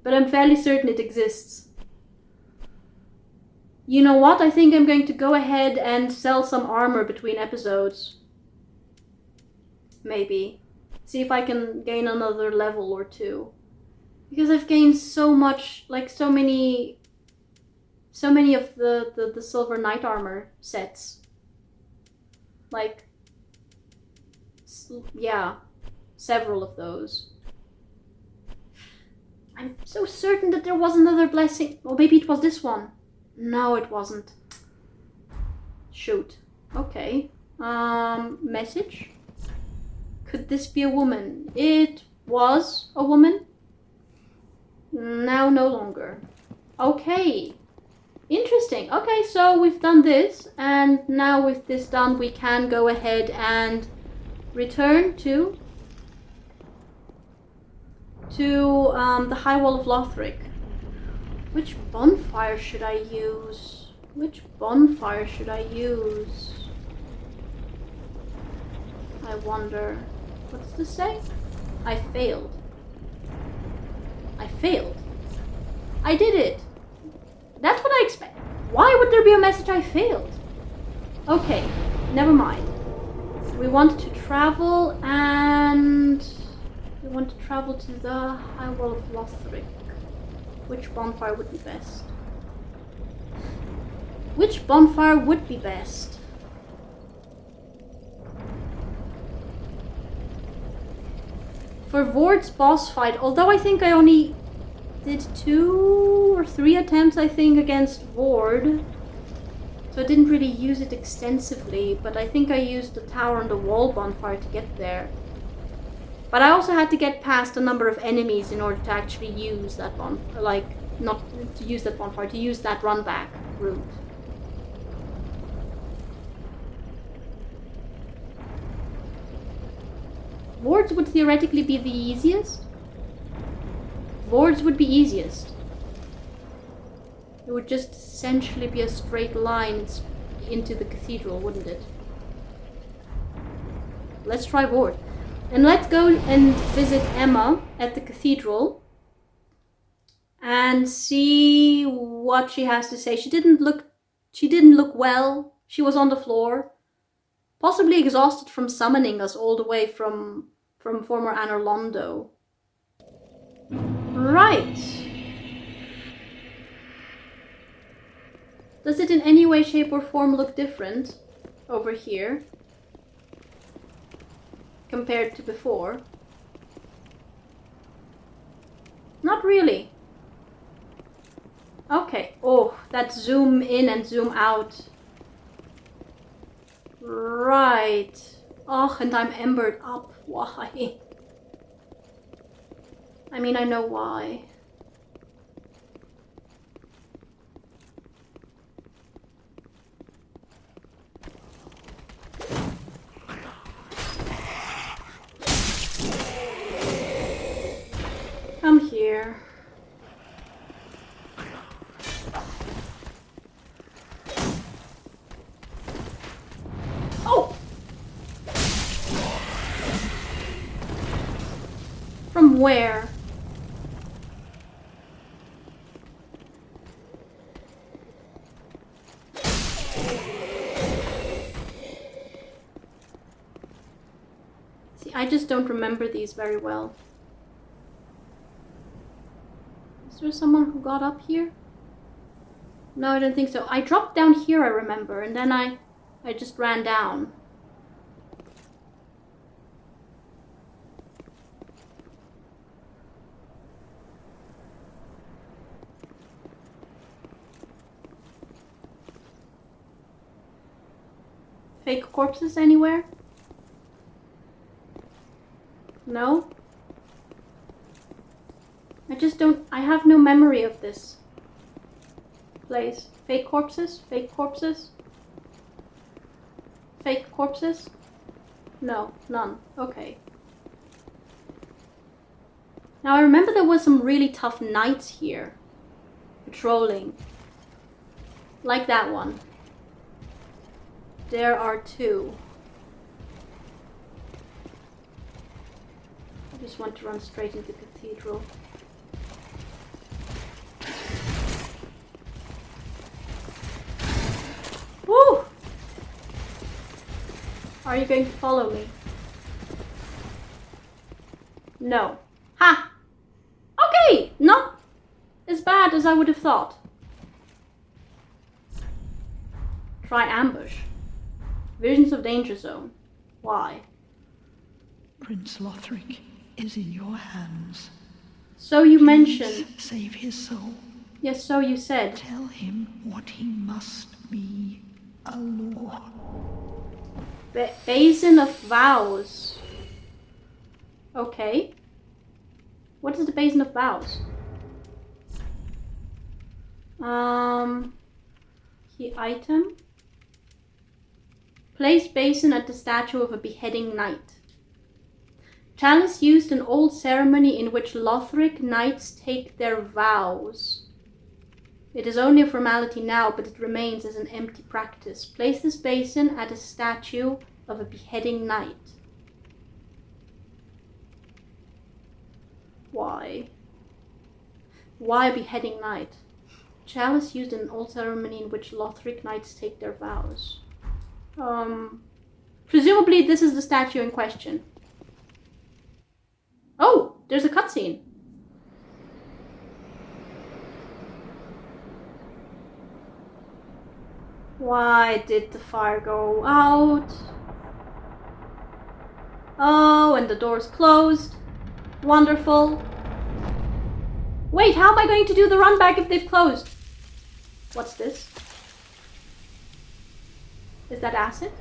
But I'm fairly certain it exists. You know what? I think I'm going to go ahead and sell some armor between episodes. Maybe. See if I can gain another level or two. Because I've gained so much, like so many of the silver knight armor sets. Like, yeah, several of those. I'm so certain that there was another blessing. Or maybe it was this one. No, it wasn't. Shoot. Okay. Message? Could this be a woman? It was a woman. Now no longer. Okay. Interesting. Okay, so we've done this, and now with this done, we can go ahead and return to the High Wall of Lothric. Which bonfire should I use? Which bonfire should I use? I wonder. What does this say? I failed. I failed. I did it. That's what I expect. Why would there be a message I failed? Okay, never mind. We want to travel and... we want to travel to the High Wall of Lothric. Which bonfire would be best? Which bonfire would be best? For Vord's boss fight, although I think I only did 2 or 3 attempts, I think, against Vord. So I didn't really use it extensively, but I think I used the tower and the wall bonfire to get there. But I also had to get past a number of enemies in order to actually use that bonfire, like, not to use that bonfire, to use that run back route. Vord's would theoretically be the easiest. Vord's would be easiest. It would just essentially be a straight line into the cathedral, wouldn't it? Let's try Vord. And let's go and visit Emma at the cathedral and see what she has to say. She didn't look well. She was on the floor, possibly exhausted from summoning us all the way from former Anor Londo. Right. Does it in any way, shape, or form look different over here compared to before? Not really. Okay. Oh, that zoom in and zoom out. Right. Oh, and I'm embered up. Why? I mean, I know why. Come here. Oh! From where? See, I just don't remember these very well. Is there someone who got up here? No, I don't think so. I dropped down here, I remember, and then I just ran down. Fake corpses anywhere? No? I just don't... I have no memory of this place. Fake corpses? Fake corpses? Fake corpses? No, none. Okay. Now I remember there was some really tough knights here. Patrolling. Like that one. There are two. I just want to run straight into the cathedral. Woo! Are you going to follow me? No. Ha! Okay! Not as bad as I would have thought. Try ambush. Visions of danger zone. Why? Prince Lothric is in your hands. So you Please mentioned. save his soul. Yes, so you said. Tell him what he must be. A lord. Basin of Vows. Okay. What is the Basin of Vows? Key item. Place basin at the statue of a beheading knight. Chalice used in old ceremony in which Lothric knights take their vows. It is only a formality now, but it remains as an empty practice. Place this basin at a statue of a beheading knight. Why? Why a beheading knight? Chalice used in an old ceremony in which Lothric knights take their vows. Presumably this is the statue in question. Oh, there's a cutscene. Why did the fire go out? Oh, and the door's closed. Wonderful. Wait, how am I going to do the run back if they've closed? What's this? Is that acid?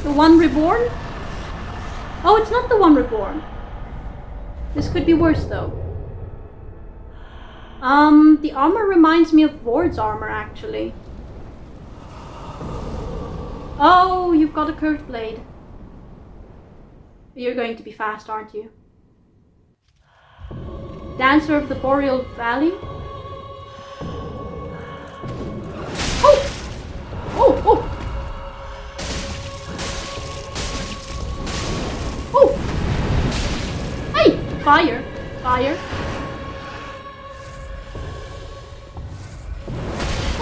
The One Reborn? Oh, it's not the One Reborn. This could be worse though. The armor reminds me of Vord's armor actually. Oh, you've got a curved blade. You're going to be fast, aren't you? Dancer of the Boreal Valley? Oh! Hey! Fire!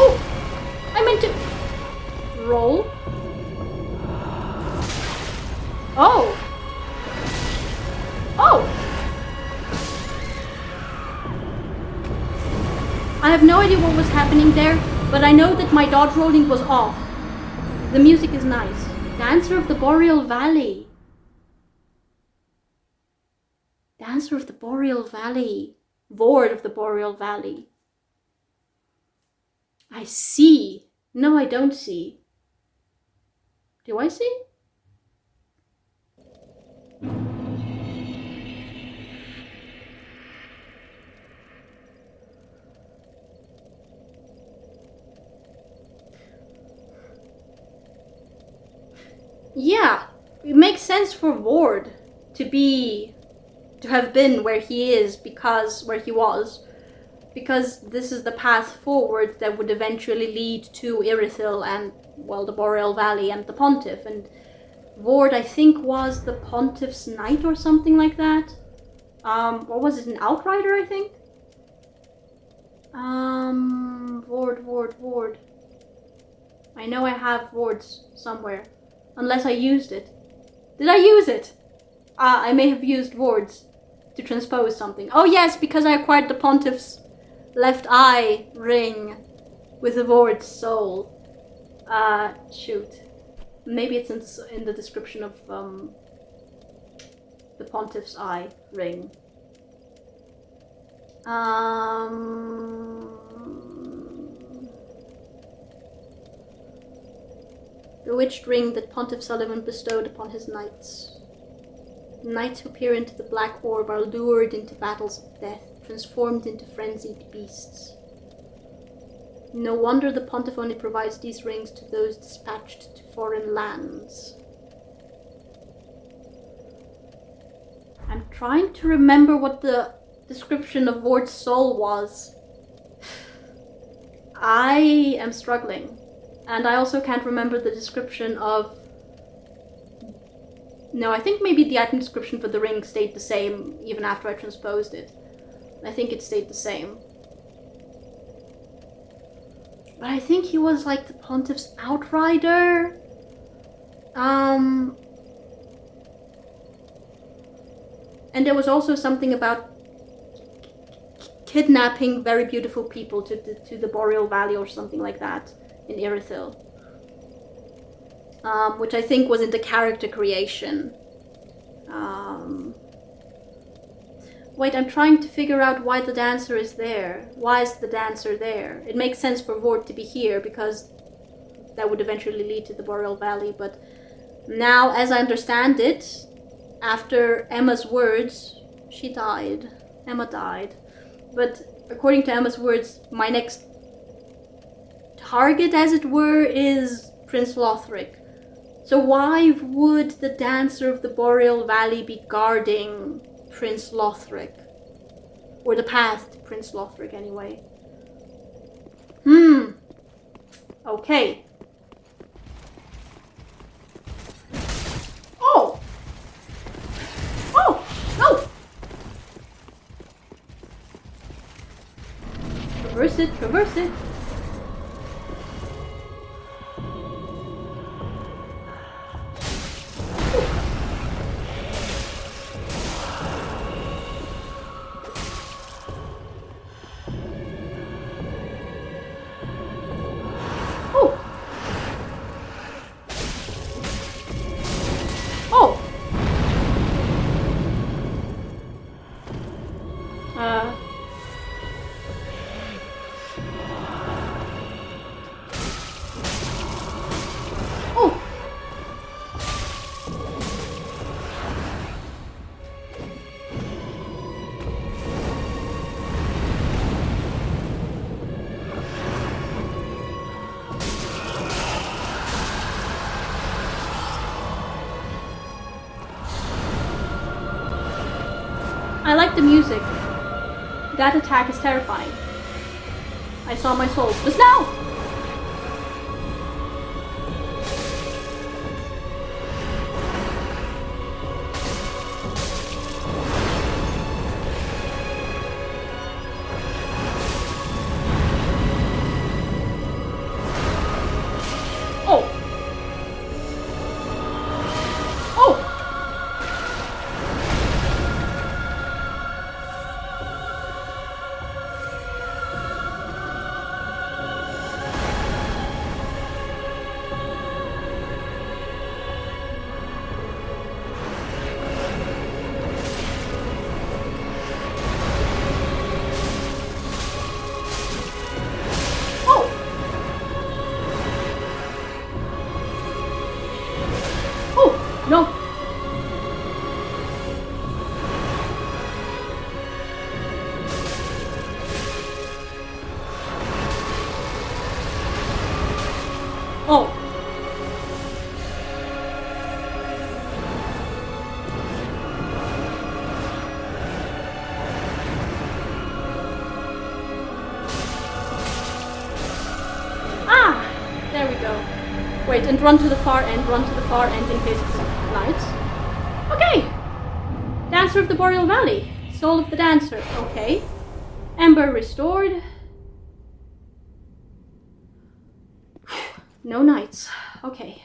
Oh! I meant to... roll? Oh! I have no idea what was happening there, but I know that my dodge rolling was off. The music is nice. Dancer of the Boreal Valley. Dancer of the Boreal Valley. Vord of the Boreal Valley. I see. No, I don't see. Do I see? Yeah, it makes sense for Vord to have been where he is because this is the path forward that would eventually lead to Irithyll and, well, the Boreal Valley and the Pontiff, and Vord, I think, was the Pontiff's Knight or something like that. Or was it an Outrider, I think? Vord. I know I have Vords somewhere. Unless I used it. Did I use it? I may have used Vords to transpose something. Oh yes, because I acquired the Pontiff's left eye ring with the Vord's soul. Shoot. Maybe it's in the description of the Pontiff's eye ring. The witched ring that Pontiff Sullivan bestowed upon his knights. Knights who peer into the black orb are lured into battles of death, transformed into frenzied beasts. No wonder the Pontiff only provides these rings to those dispatched to foreign lands. I'm trying to remember what the description of Vord's soul was. I am struggling. And I also can't remember the description of... No, I think maybe the item description for the ring stayed the same even after I transposed it. I think it stayed the same. But I think he was like the Pontiff's Outrider. And there was also something about kidnapping very beautiful people to the Boreal Valley or something like that in Irithyll. Which I think was in the character creation. Wait, I'm trying to figure out why the dancer is there. Why is the dancer there? It makes sense for Vord to be here because that would eventually lead to the Boreal Valley, but now, as I understand it, after Emma's words, she died. Emma died. But according to Emma's words, my next target, as it were, is Prince Lothric. So why would the dancer of the Boreal Valley be guarding Prince Lothric? Or the path to Prince Lothric, anyway. Okay. Oh! Oh! No! Traverse it, traverse it. I like the music. That attack is terrifying. I saw my souls just now! No! Oh! Ah! There we go. Wait, and run to the far end in case of... Lights. Okay! Dancer of the Boreal Valley. Soul of the Dancer. Okay. Ember restored. No knights. Okay.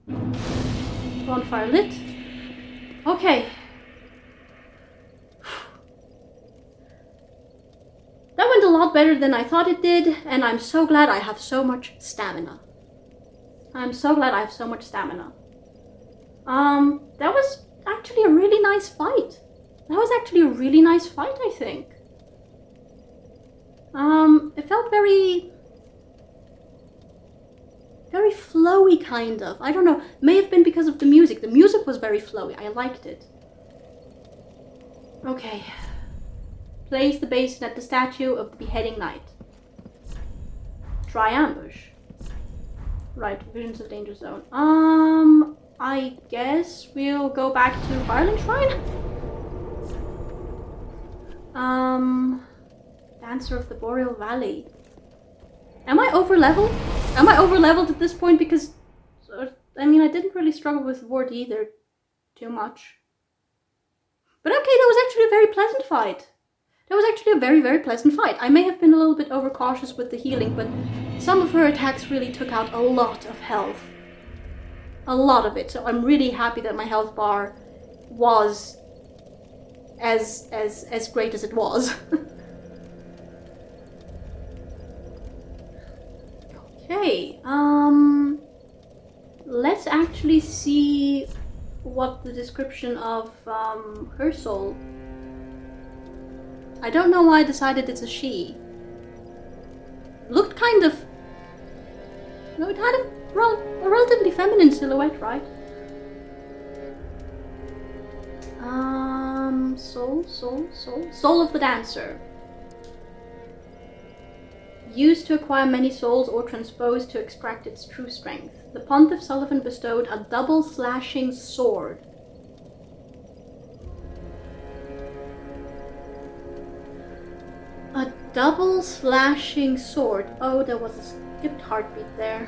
Bonfire lit. Okay. That went a lot better than I thought it did, and I'm so glad I have so much stamina. I'm so glad I have so much stamina. That was actually a really nice fight. That was actually a really nice fight, I think. It felt very flowy, kind of. I don't know. May have been because of the music. The music was very flowy. I liked it. Okay. Place the basin at the statue of the beheading knight. Try ambush. Right, visions of danger zone. I guess we'll go back to Firling Shrine. Dancer of the Boreal Valley. Am I over-leveled? Am I over-leveled at this point? Because, I mean, I didn't really struggle with Ward either too much. But okay, that was actually a very pleasant fight. That was actually a very, very pleasant fight. I may have been a little bit overcautious with the healing, but some of her attacks really took out a lot of health. A lot of it. So I'm really happy that my health bar was as great as it was. Okay, let's actually see what the description of her soul. I don't know why I decided it's a she. Looked kind of... No, it had a relatively feminine silhouette, right? Soul of the Dancer. Used to acquire many souls or transpose to extract its true strength. The Pontiff Sullivan bestowed a double slashing sword. A double slashing sword. Oh, there was a skipped heartbeat there.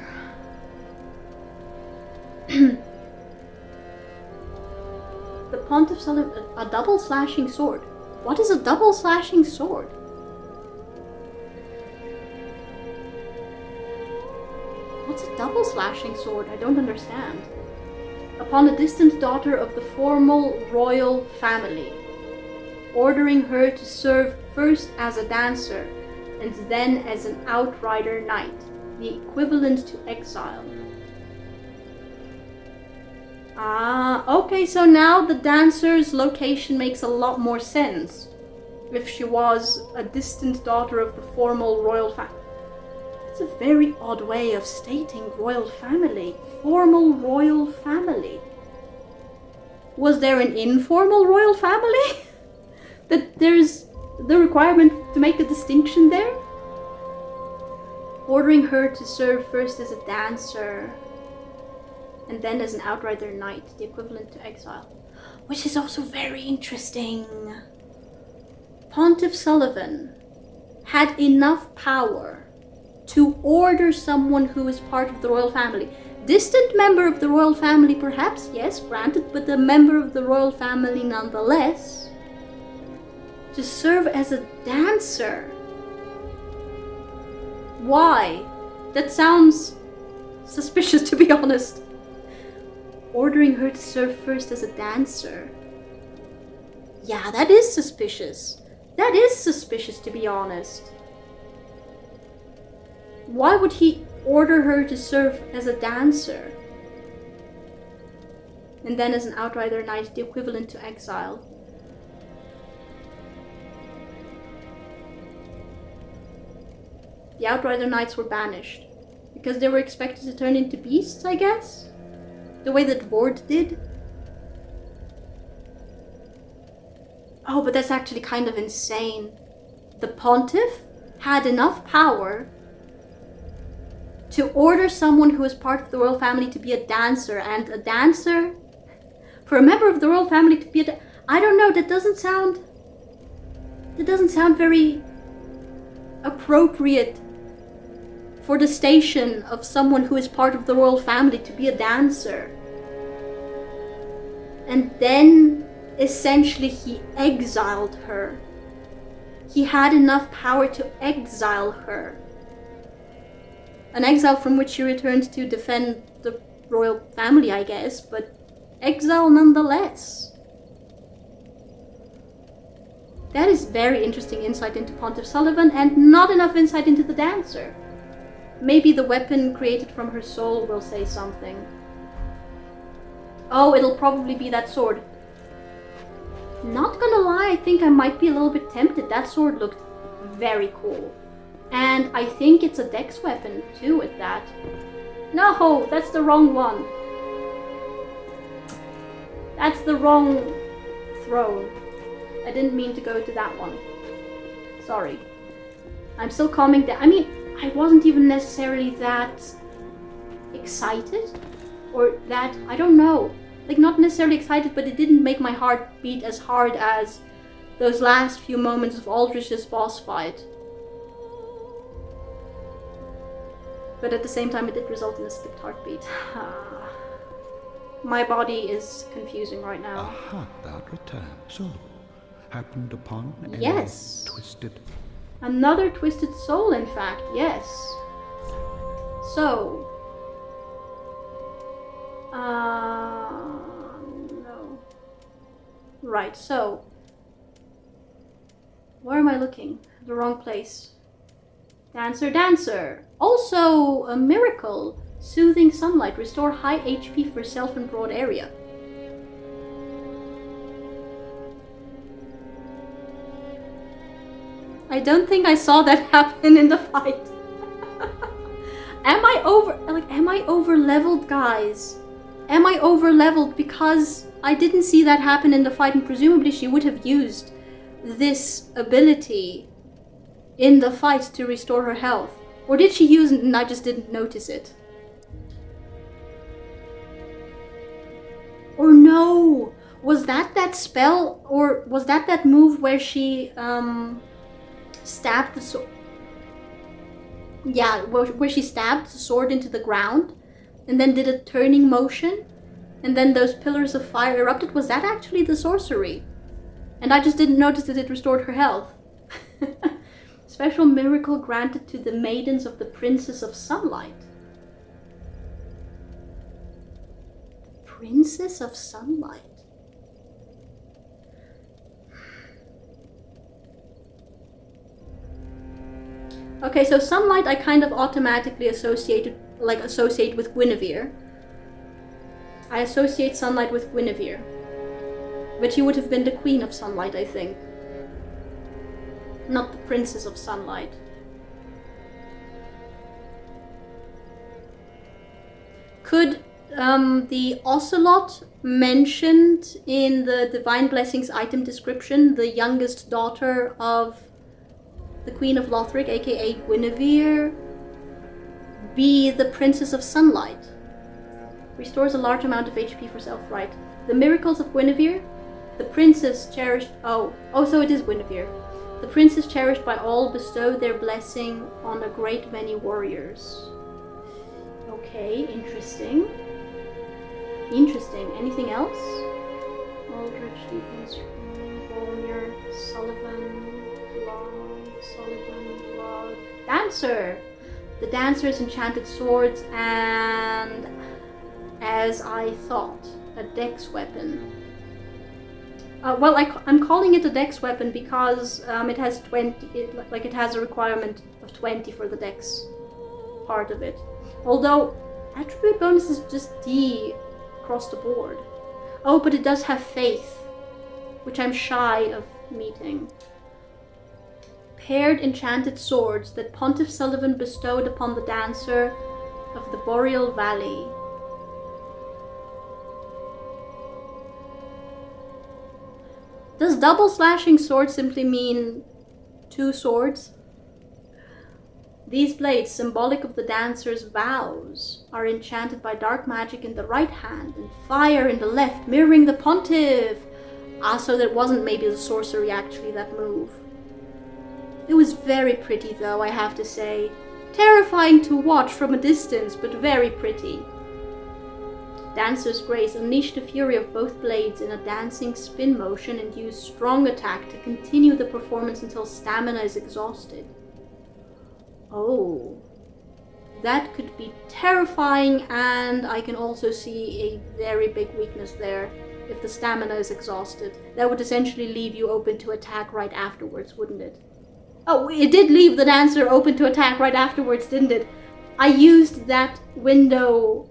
The Pontiff Sullivan... A double slashing sword. What is a double slashing sword? What's a double slashing sword? I don't understand. Upon a distant daughter of the formal royal family, ordering her to serve first as a dancer and then as an outrider knight, the equivalent to exile. Okay, so now the dancer's location makes a lot more sense. If she was a distant daughter of the formal royal family. It's a very odd way of stating royal family. Formal royal family. Was there an informal royal family? That there's the requirement to make a distinction there? Ordering her to serve first as a dancer and then as an outrider knight, the equivalent to exile. Which is also very interesting. Pontiff Sullivan had enough power to order someone who is part of the royal family. Distant member of the royal family perhaps, yes, granted, but a member of the royal family nonetheless. To serve as a dancer. Why? That sounds suspicious, to be honest. Ordering her to serve first as a dancer. Yeah, that is suspicious. That is suspicious, to be honest. Why would he order her to serve as a dancer? And then as an outrider knight, the equivalent to exile. The outrider knights were banished. Because they were expected to turn into beasts, I guess? The way that Vord did? Oh, but that's actually kind of insane. The Pontiff had enough power to order someone who is part of the royal family to be a dancer, and a dancer? For a member of the royal family to be a I don't know, that doesn't sound very appropriate for the station of someone who is part of the royal family to be a dancer. And then, essentially, he exiled her. He had enough power to exile her. An exile from which she returned to defend the royal family, I guess, but exile nonetheless. That is very interesting insight into Pontiff Sullivan, and not enough insight into the dancer. Maybe the weapon created from her soul will say something. Oh, it'll probably be that sword. Not gonna lie, I think I might be a little bit tempted. That sword looked very cool. And I think it's a dex weapon too at that. No, that's the wrong one. That's the wrong throne. I didn't mean to go to that one. Sorry. I'm still calming down. I mean, I wasn't even necessarily that excited. Or that, I don't know. Like, not necessarily excited, but it didn't make my heart beat as hard as those last few moments of Aldrich's boss fight. But at the same time, it did result in a skipped heartbeat. My body is confusing right now. Aha, thou returned. So, happened upon a Yes. twisted... Another twisted soul, in fact, yes. So... no. Right, so... Where am I looking? The wrong place. Dancer, dancer! Also, a miracle. Soothing sunlight. Restore high HP for self and broad area. I don't think I saw that happen in the fight. Am I over leveled, guys? Am I over leveled? Because I didn't see that happen in the fight, and presumably she would have used this ability in the fight to restore her health. Or did she use it and I just didn't notice it? Or no! Was that spell? Or was that move where she stabbed the sword? Yeah, where she stabbed the sword into the ground and then did a turning motion and then those pillars of fire erupted? Was that actually the sorcery? And I just didn't notice that it restored her health. Special miracle granted to the maidens of the Princess of Sunlight. The Princess of Sunlight. Okay, so Sunlight I kind of automatically associate with Guinevere. I associate Sunlight with Guinevere. But she would have been the Queen of Sunlight, I think. Not the Princess of Sunlight. Could the Ocelot mentioned in the Divine Blessings item description, the youngest daughter of the Queen of Lothric, aka Guinevere, be the Princess of Sunlight? Restores a large amount of HP for self, right? The miracles of Guinevere, the princess cherished... Oh, so it is Guinevere. The princess cherished by all bestow their blessing on a great many warriors. Okay, interesting. Interesting. Anything else? Aldrich, Deacons, Volnir, Sullivan, Blood. Dancer! The dancer's enchanted swords and, as I thought, a dex weapon. Well, I'm calling it a dex weapon because it has 20. It has a requirement of 20 for the dex part of it. Although attribute bonus is just D across the board. Oh, but it does have faith, which I'm shy of meeting. Paired enchanted swords that Pontiff Sullivan bestowed upon the dancer of the Boreal Valley. Does double slashing sword simply mean 2 swords? These blades, symbolic of the dancer's vows, are enchanted by dark magic in the right hand and fire in the left, mirroring the pontiff. So that wasn't maybe the sorcery actually that move. It was very pretty though, I have to say. Terrifying to watch from a distance, but very pretty. Dancer's Grace. Unleash the fury of both blades in a dancing spin motion and use strong attack to continue the performance until stamina is exhausted. Oh. That could be terrifying, and I can also see a very big weakness there. If the stamina is exhausted, that would essentially leave you open to attack right afterwards, wouldn't it? Oh, it did leave the dancer open to attack right afterwards, didn't it? I used that window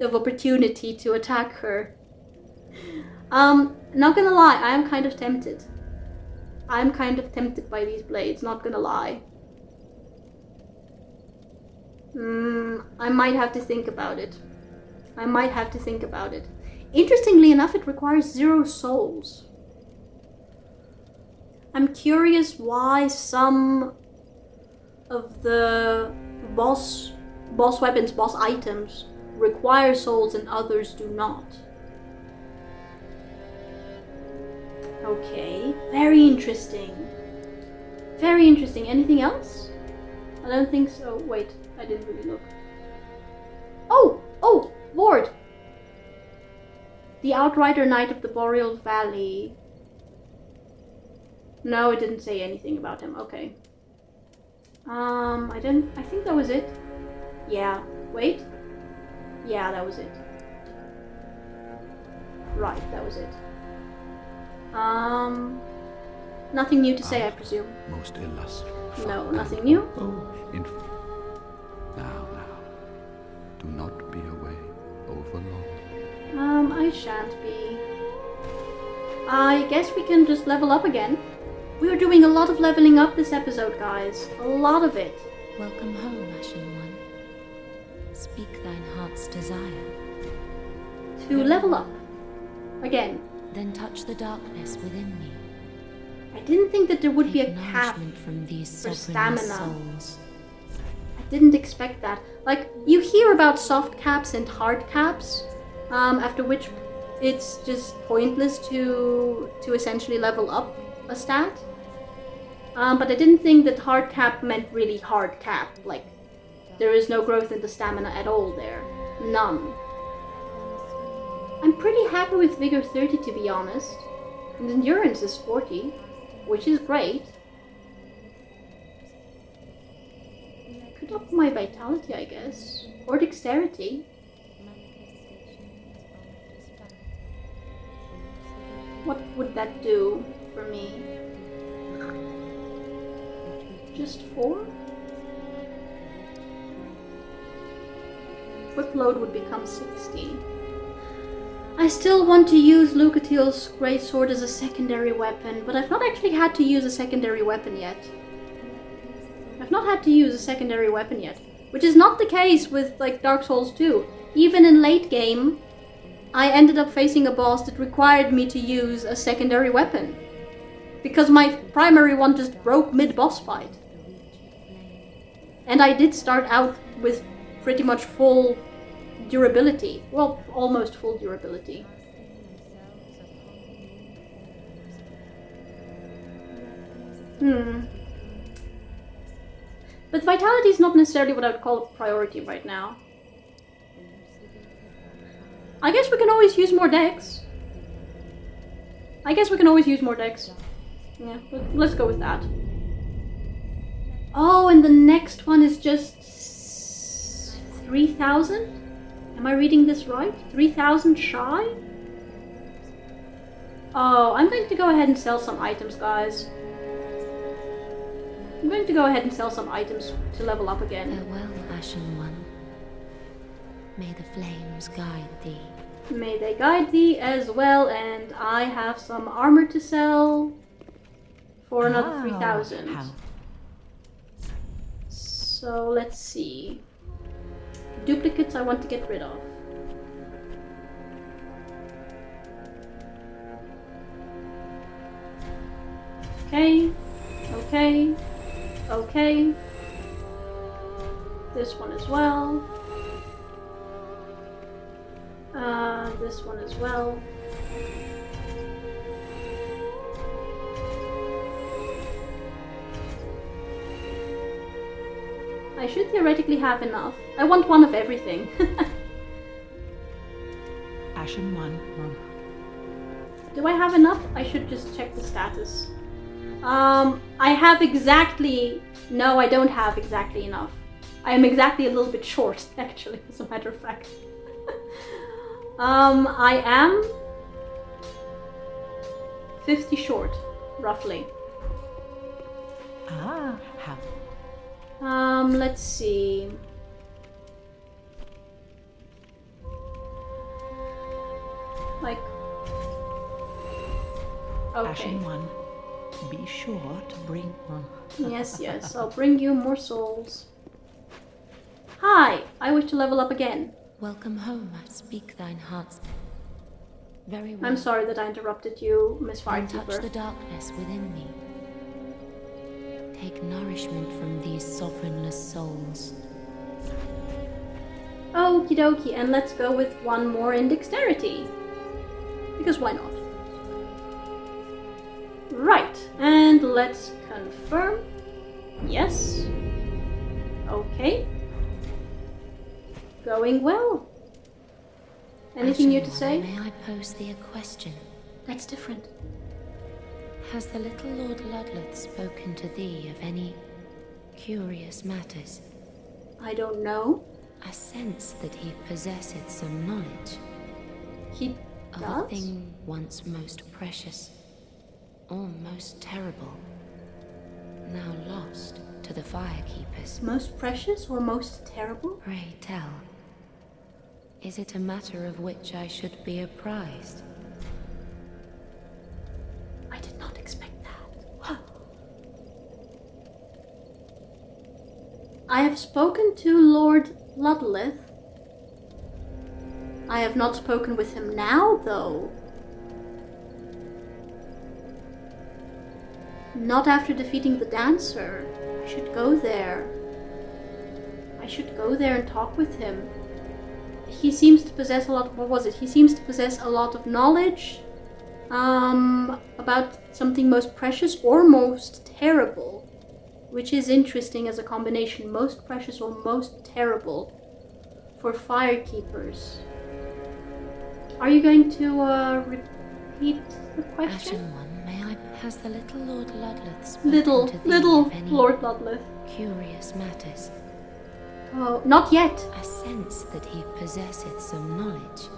of opportunity to attack her. Not gonna lie, I am kind of tempted. I'm kind of tempted by these blades, not gonna lie. I might have to think about it. Interestingly enough, it requires 0 souls. I'm curious why some of the boss weapons, boss items require souls and others do not. Okay, very interesting. Very interesting. Anything else? I don't think so. Wait, I didn't really look. Oh, Ward! The Outrider Knight of the Boreal Valley. No, it didn't say anything about him. Okay. I think that was it. Yeah. Wait. Yeah, that was it. Right, that was it. Nothing new to say, I presume. Most illustrious. No, nothing new. Oh, now. Do not be away over long. I shan't be. I guess we can just level up again. We're doing a lot of leveling up this episode, guys. A lot of it. Welcome home, Ashen One. Speak thine heart's desire. To level up. Again. Then touch the darkness within me. I didn't think that there would be a Take cap nourishment from these for sovereign stamina. souls. I didn't expect that. Like, you hear about soft caps and hard caps, after which it's just pointless to essentially level up a stat. But I didn't think that hard cap meant really hard cap. Like, there is no growth in the stamina at all there. None. I'm pretty happy with Vigor 30, to be honest. And Endurance is 40, which is great. I could up my Vitality, I guess. Or Dexterity. What would that do for me? Just 4? Whip load would become 60. I still want to use Lucatiel's Grey Sword as a secondary weapon, but I've not actually had to use a secondary weapon yet. Which is not the case with, like, Dark Souls 2. Even in late game, I ended up facing a boss that required me to use a secondary weapon. Because my primary one just broke mid-boss fight. And I did start out with pretty much full durability. Well, almost full durability. But Vitality is not necessarily what I would call a priority right now. I guess we can always use more decks. Yeah, let's go with that. Oh, and the next one is just 3,000? Am I reading this right? 3,000 shy? Oh, I'm going to go ahead and sell some items, guys. I'm going to go ahead and sell some items to level up again. Farewell, Ashen One. May the flames guide thee. May they guide thee as well, and I have some armor to sell for another 3,000. So let's see. Duplicates I want to get rid of. Okay. This one as well. This one as well. I should theoretically have enough. I want one of everything. Ashen One. Do I have enough? I should just check the status. I have exactly... No, I don't have exactly enough. I am exactly a little bit short, actually, as a matter of fact. I am 50 short, roughly. How? Let's see. Like... Okay. Ashen One, be sure to bring... Yes, I'll bring you more souls. Hi, I wish to level up again. Welcome home, speak thine heart's. Very well. I'm sorry that I interrupted you, Miss Then touch Firekeeper. the darkness within me. Take nourishment from these sovereignless souls. Okie dokie, and let's go with one more in dexterity. Because why not? Right, and let's confirm. Yes. Okay. Going well. Anything new to say? May I pose thee a question? That's different. Has the little Lord Ludleth spoken to thee of any curious matters? I don't know. I sense that he possesseth some knowledge He of a does? thing once most precious, or most terrible, now lost to the firekeepers. Most precious or most terrible? Pray tell, is it a matter of which I should be apprised? I did not expect that. I have spoken to Lord Ludleth. I have not spoken with him now, though. Not after defeating the dancer. I should go there. I should go there and talk with him. He seems to possess a lot... What was it? He seems to possess a lot of knowledge about something most precious or most terrible, which is interesting as a combination. Most precious or most terrible for firekeepers. Are you going to repeat the question? Ashen One, may I... Has the little Lord Ludleth spoken Little to thee of any Lord Ludleth. curious matters? Oh, not yet. I sense that he possesseth some knowledge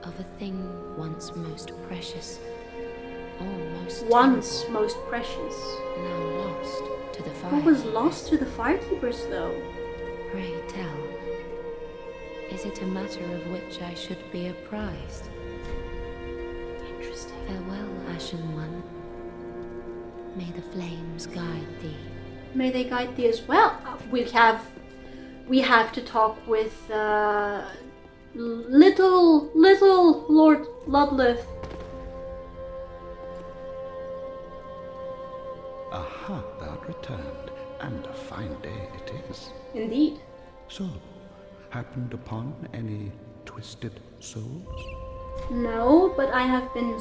of a thing once most precious, or most Once terrible, most precious. now lost to the fire. What was lost to the firekeepers, though? Pray tell, is it a matter of which I should be apprised? Interesting. Farewell, Ashen One. May the flames guide thee. May they guide thee as well. We have to talk with little Lord Ludleth. Aha, thou art returned, and a fine day it is. Indeed. So, happened upon any twisted souls? No, but I have been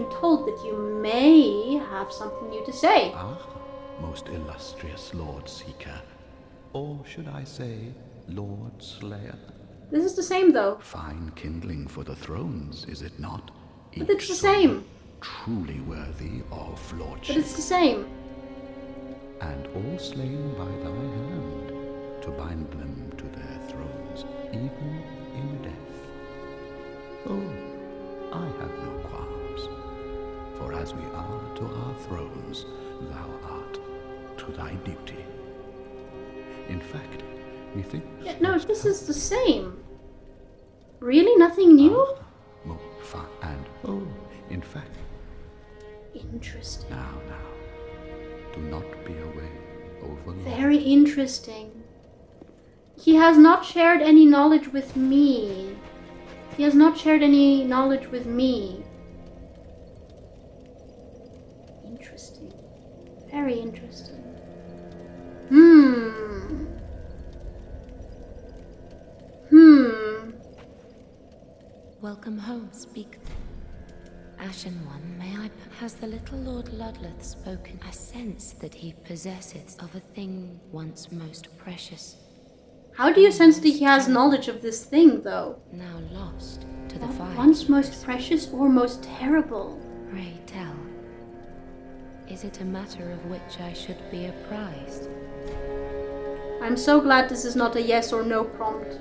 told that you may have something new to say. Ah, most illustrious Lord Seeker. Or should I say, Lord Slayer? This is the same, though. Fine kindling for the thrones, is it not? But it's Each the soul same. Truly worthy of lordship. But it's the same. And all slain by thy hand, to bind them to their thrones, even in death. Oh, I have no qualms, for as we are to our thrones, thou art to thy duty. In fact, methinks... Yeah, no, this is the same. Really? Nothing new? And, oh, in fact... Interesting. Now, do not be away overlong. Very interesting. He has not shared any knowledge with me. He has not shared any knowledge with me. Interesting. Very interesting. Welcome home, speak. Ashen One, may I... Has the little Lord Ludleth spoken? I sense that he possesseth of a thing once most precious, How do you sense that he has knowledge of this thing, though? Now lost to the fire. Once most precious or most terrible? Pray tell, is it a matter of which I should be apprised? I'm so glad this is not a yes or no prompt.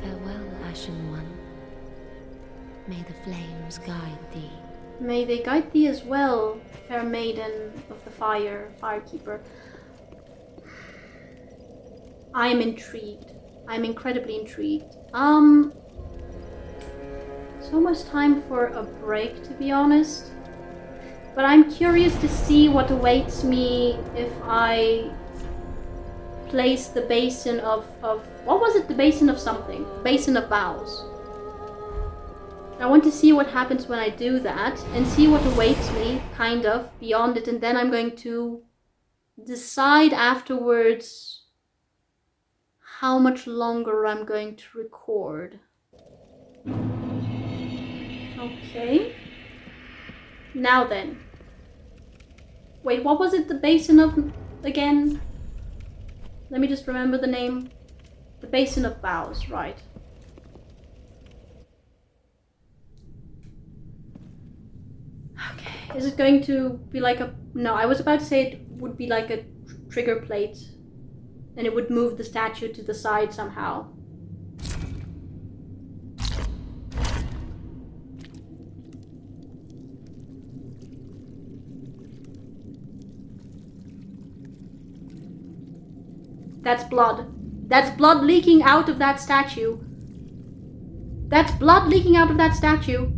Farewell, Ashen One. May the flames guide thee. May they guide thee as well, fair maiden of the fire, firekeeper. I am intrigued. I'm incredibly intrigued. It's almost time for a break, to be honest. But I'm curious to see what awaits me if I place the basin of what was it? The basin of something. Basin of vows. I want to see what happens when I do that and see what awaits me, kind of, beyond it, and then I'm going to decide afterwards how much longer I'm going to record. Okay. Now then. Wait, what was it the basin of again? Let me just remember the name. The Basin of Vows, right. Okay, is it going to be like a... No, I was about to say it would be like a trigger plate. And it would move the statue to the side somehow. That's blood. That's blood leaking out of that statue. That's blood leaking out of that statue.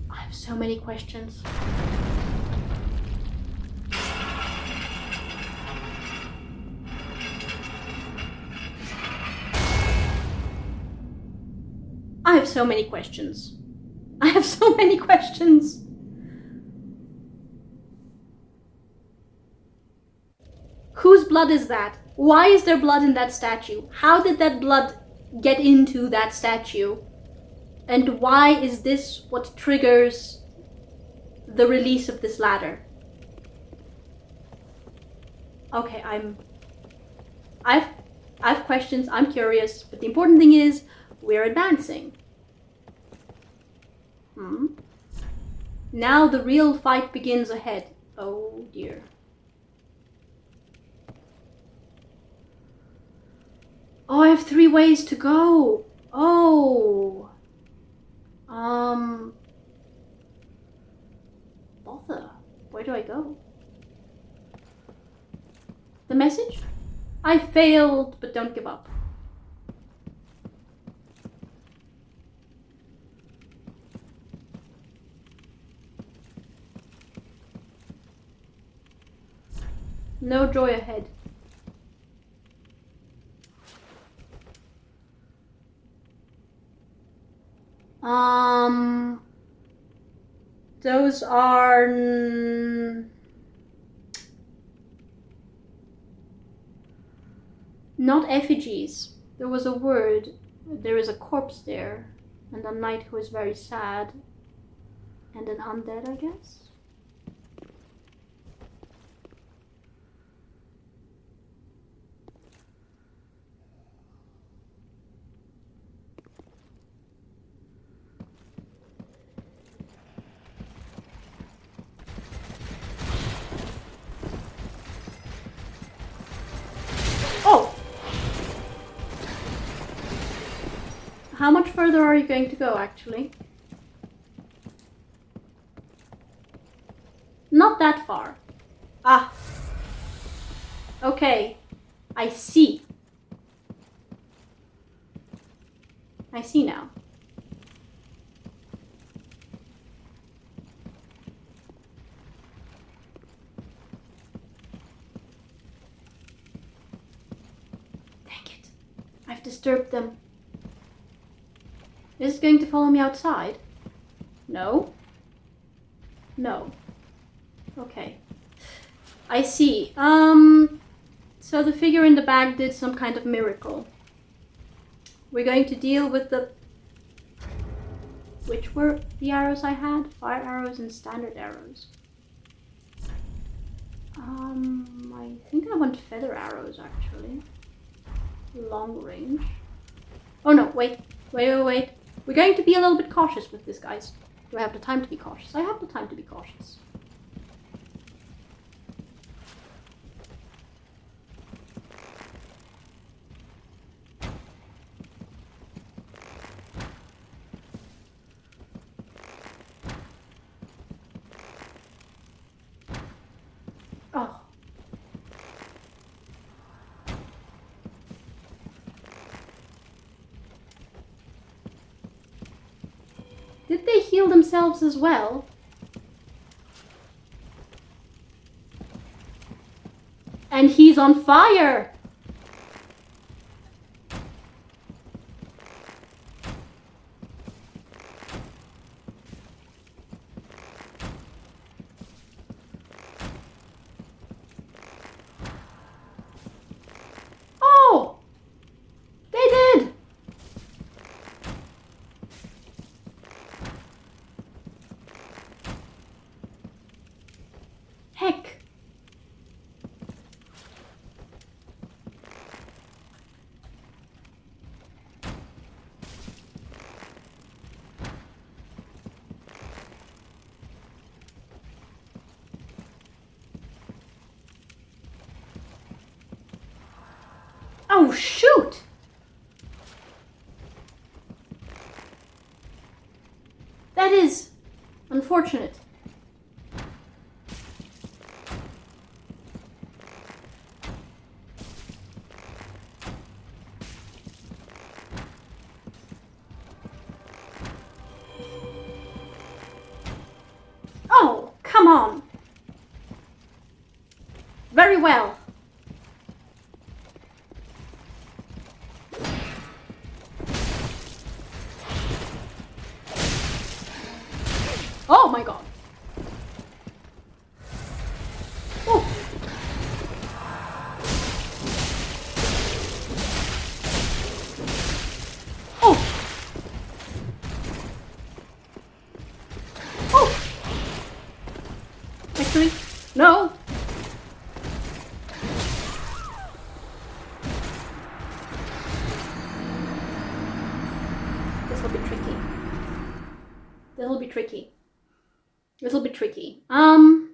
I have so many questions. I have so many questions. I have so many questions. Whose blood is that? Why is there blood in that statue? How did that blood get into that statue? And why is this what triggers the release of this ladder? Okay, I have questions, I'm curious, but the important thing is we're advancing. Now the real fight begins ahead. Oh dear. Oh, I have 3 ways to go. Oh. Bother. Where do I go? The message? I failed, but don't give up. No joy ahead. Those are not effigies. There was a word. There is a corpse there, and a knight who is very sad, and an undead, I guess. How much further are you going to go, actually? Not that far. Ah. Okay. I see. I see now. Dang it. I've disturbed them. Is it going to follow me outside? No? No. Okay. I see. So the figure in the bag did some kind of miracle. We're going to deal with the... Which were the arrows I had? Fire arrows and standard arrows. I think I want feather arrows actually. Long range. Oh no, wait. We're going to be a little bit cautious with this, guys. Do I have the time to be cautious? I have the time to be cautious. Oh. Did they heal themselves as well? And he's on fire! Oh! They did! Heck! Oh, shoot! That is unfortunate. Oh, come on. Very well. Oh my god. Oh. Oh. Oh. Actually, no. This will be tricky. This will be tricky. This will be tricky. I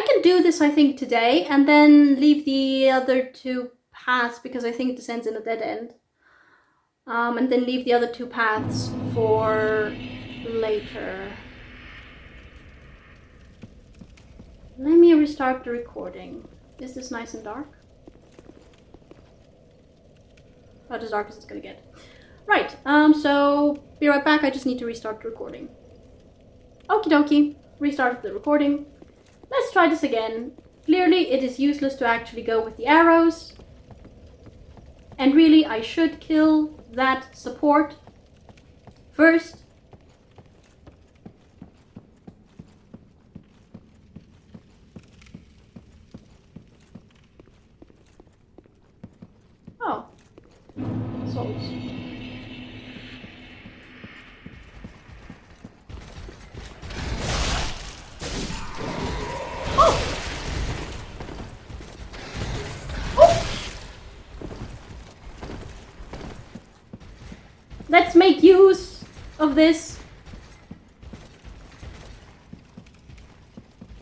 can do this, I think, today, and then leave the other two paths, because I think it descends in a dead end. And then leave the other two paths for later. Let me restart the recording. Is this nice and dark? About as dark as it's gonna get. Right, so be right back. I just need to restart the recording. Okie dokie, restarted the recording. Let's try this again. Clearly it is useless to actually go with the arrows. And really I should kill that support first. Oh, souls. Let's make use of this.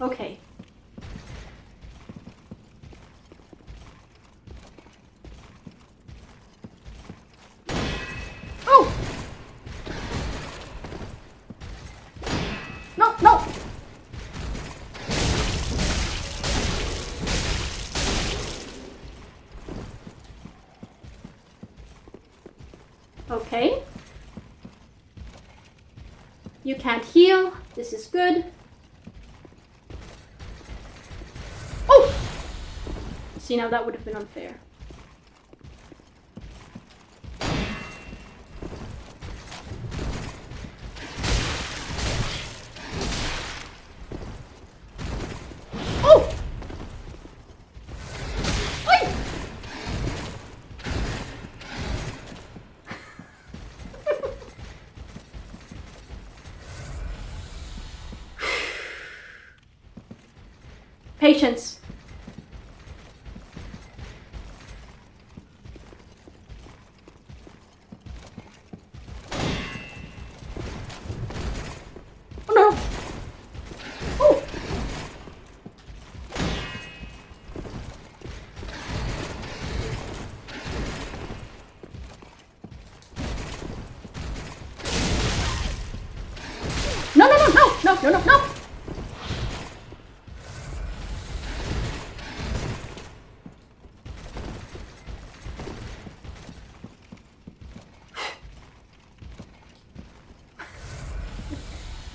Okay. Oh! No, no! Okay. You can't heal. This is good. Oh! See, now that would have been unfair. Oh! Oi! Patience. Oh no! Oh! No, no, no, no, no, no, no, no!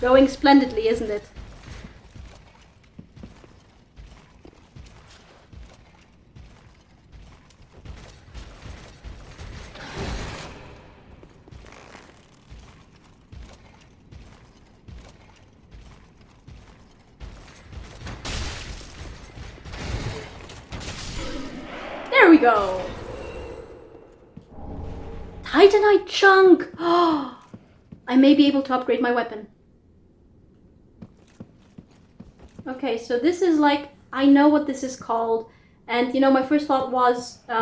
Going splendidly, isn't it? There we go! Titanite chunk! I may be able to upgrade my weapon. Okay, so this is like, I know what this is called, and you know, my first thought was you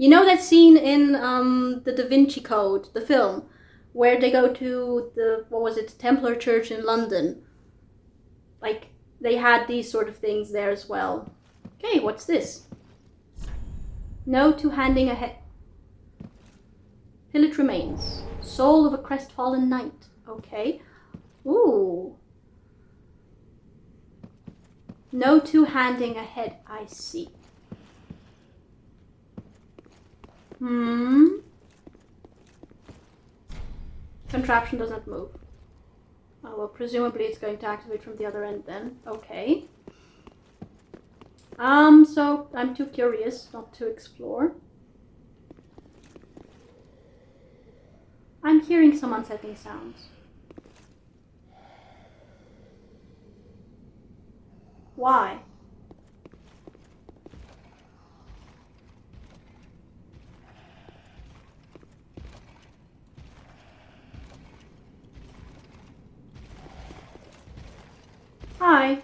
know that scene in the Da Vinci Code, the film, where they go to the, what was it, Templar Church in London. Like, they had these sort of things there as well. Okay, what's this? No to handing a head. Pillage remains. Soul of a crestfallen knight. Okay. Ooh. No to handing a head. I see. Contraption does not move. Oh, well, presumably it's going to activate from the other end then. Okay. So I'm too curious not to explore. I'm hearing some unsettling sounds. Why? Hi.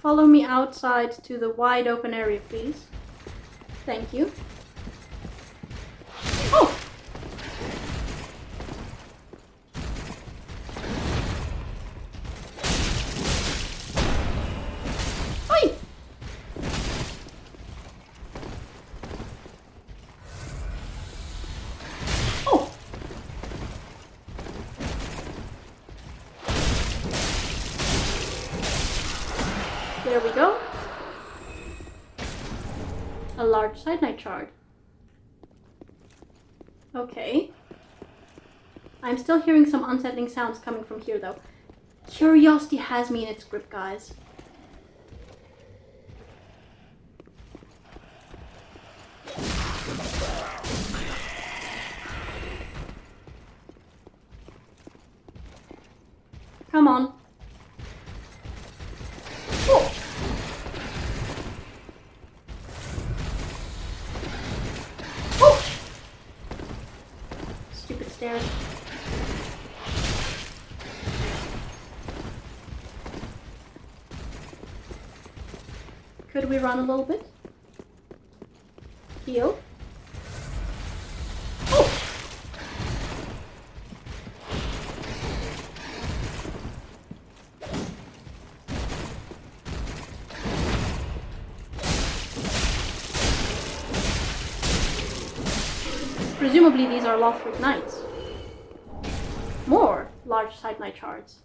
Follow me outside to the wide open area, please. Thank you. Oh! Oi! Oh! There we go. A large cyanide shard. Okay. I'm still hearing some unsettling sounds coming from here, though. Curiosity has me in its grip, guys. Come on. Oh. Oh. Stupid stairs. Could we run a little bit? Heal. Oh! Presumably these are Lothric knights. More large titanite shards.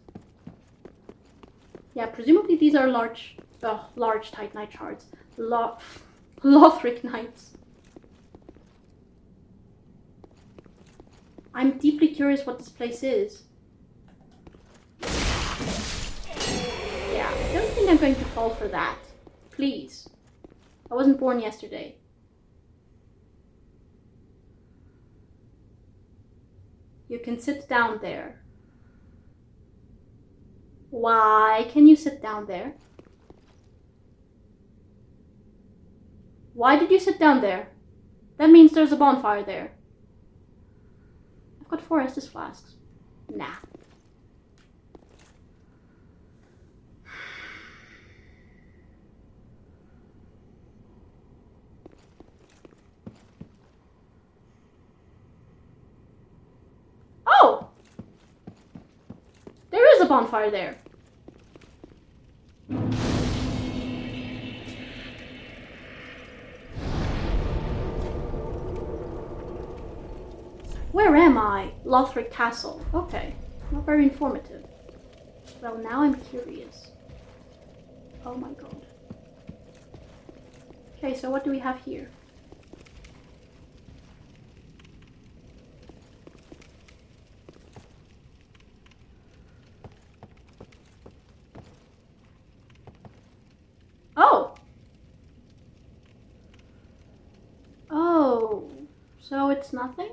Yeah, presumably these are large titanite shards. Lothric knights. I'm deeply curious what this place is. Yeah, I don't think I'm going to fall for that. Please. I wasn't born yesterday. You can sit down there. Why can you sit down there? Why did you sit down there? That means there's a bonfire there. Of I've got 4 Estus flasks. Nah. Oh! There is a bonfire there. Where am I? Lothric Castle. Okay. Not very informative. Well, now I'm curious. Oh my god. Okay, so what do we have here? Oh! Oh. So it's nothing?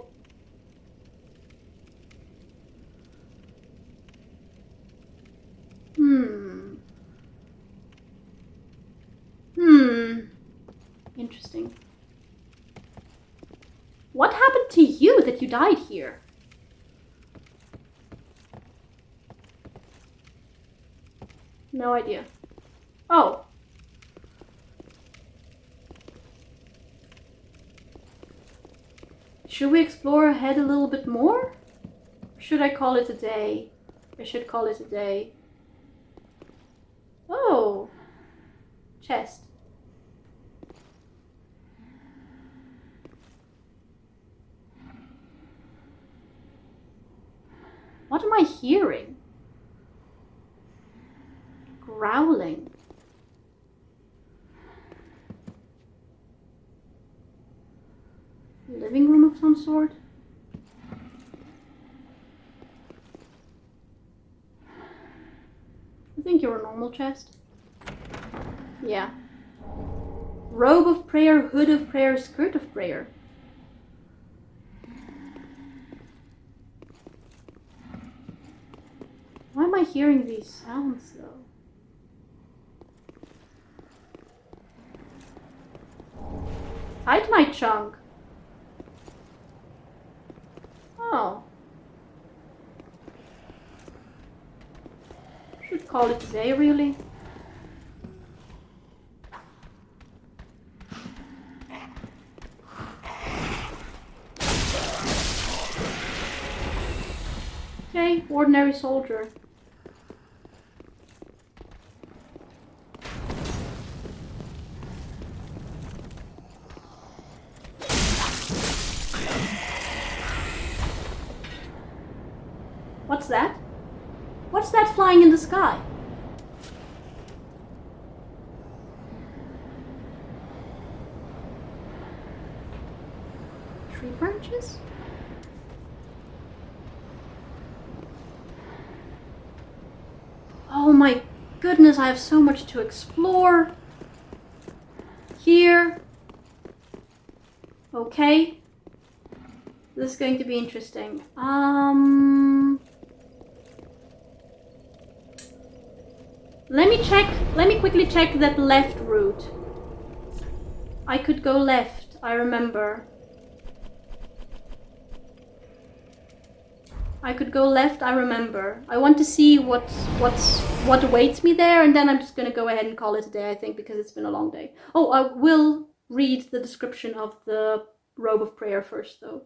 Interesting. What happened to you that you died here? No idea. Oh. Should we explore ahead a little bit more? Or should I call it a day? I should call it a day. Oh. Chest. What am I hearing? Growling. Living room of some sort? I think you're a normal chest. Yeah. Robe of prayer, hood of prayer, skirt of prayer. Why am I hearing these sounds though? Titanite chunk. Oh. Should call it a day, really. Okay, ordinary soldier. What's that? What's that flying in the sky? Tree branches? Oh my goodness, I have so much to explore. Here. Okay. This is going to be interesting. Let me quickly check that left route. I could go left, I remember. I could go left, I remember. I want to see what awaits me there, and then I'm just gonna go ahead and call it a day, I think, because it's been a long day. Oh, I will read the description of the robe of prayer first, though.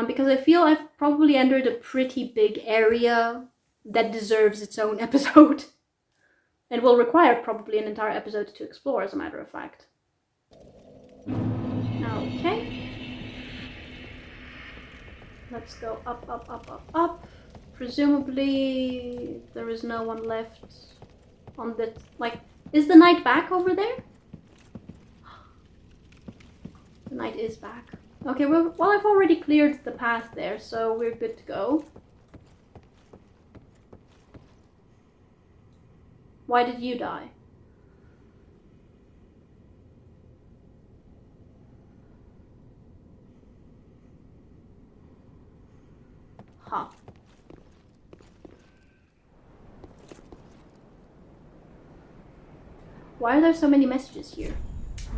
Because I feel I've probably entered a pretty big area that deserves its own episode. It will require probably an entire episode to explore, as a matter of fact. Okay. Let's go up, up, up, up, up. Presumably there is no one left on the... Like, is the knight back over there? The knight is back. Okay, well, I've already cleared the path there, so we're good to go. Why did you die? Huh. Why are there so many messages here?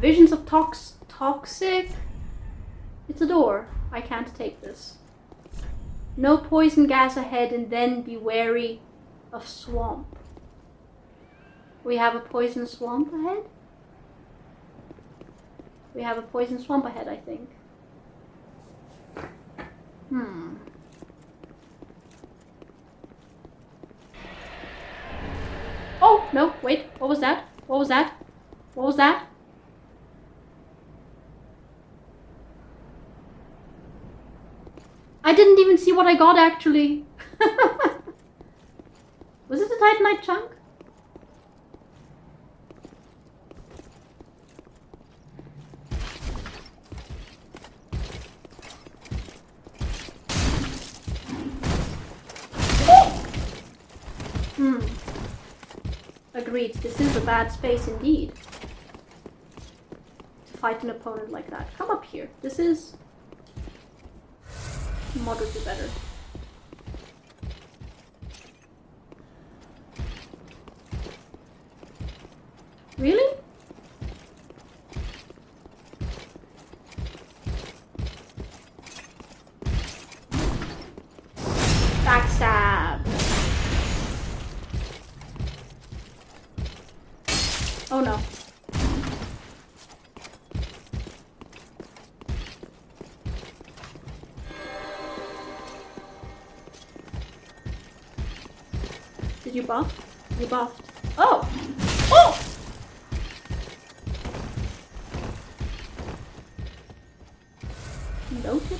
Visions of toxic... It's a door. I can't take this. No poison gas ahead, and then be wary of swamp. We have a poison swamp ahead? We have a poison swamp ahead, I think. Oh, no, wait. What was that? What was that? What was that? I didn't even see what I got, actually. Was it a Titanite chunk? Agreed, this is a bad space indeed. To fight an opponent like that. Come up here. This is moderately better. Really? Backstab. Oh no. Did you buff? You buffed. Oh! Oh! Noted.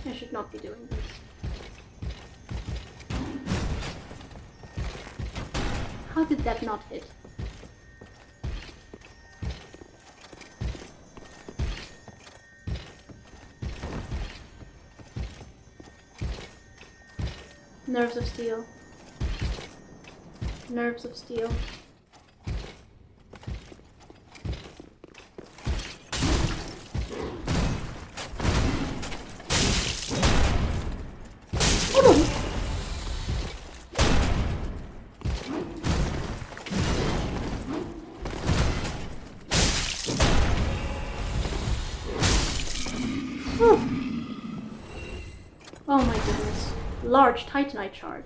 I should not be doing this. How did that not hit? Nerves of steel. Nerves of steel. Oh my goodness. Large Titanite shard.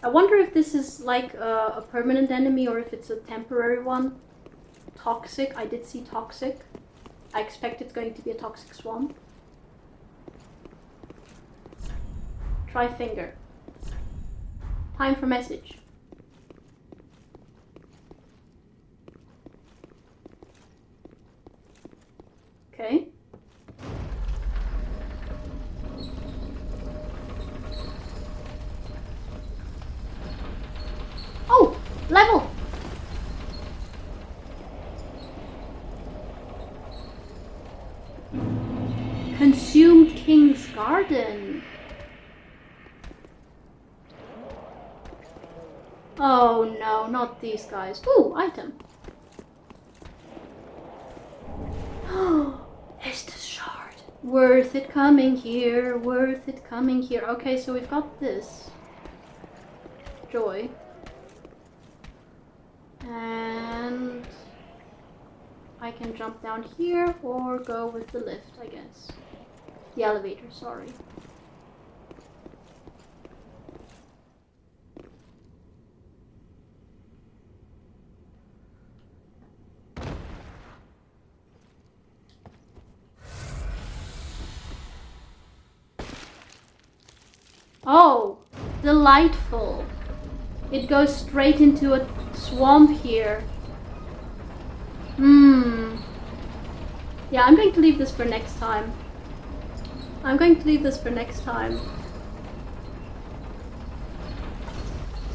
I wonder if this is like a permanent enemy or if it's a temporary one. Toxic. I did see toxic. I expect it's going to be a toxic swamp. Try finger. Time for message. Okay. Oh! Level! Consumed King's Garden. Oh no, not these guys. Ooh, item. Estus shard. Worth it coming here, worth it coming here. Okay, so we've got this. Joy. And I can jump down here or go with the lift, I guess. The elevator, sorry. Oh, delightful. It goes straight into a swamp here. Yeah, I'm going to leave this for next time.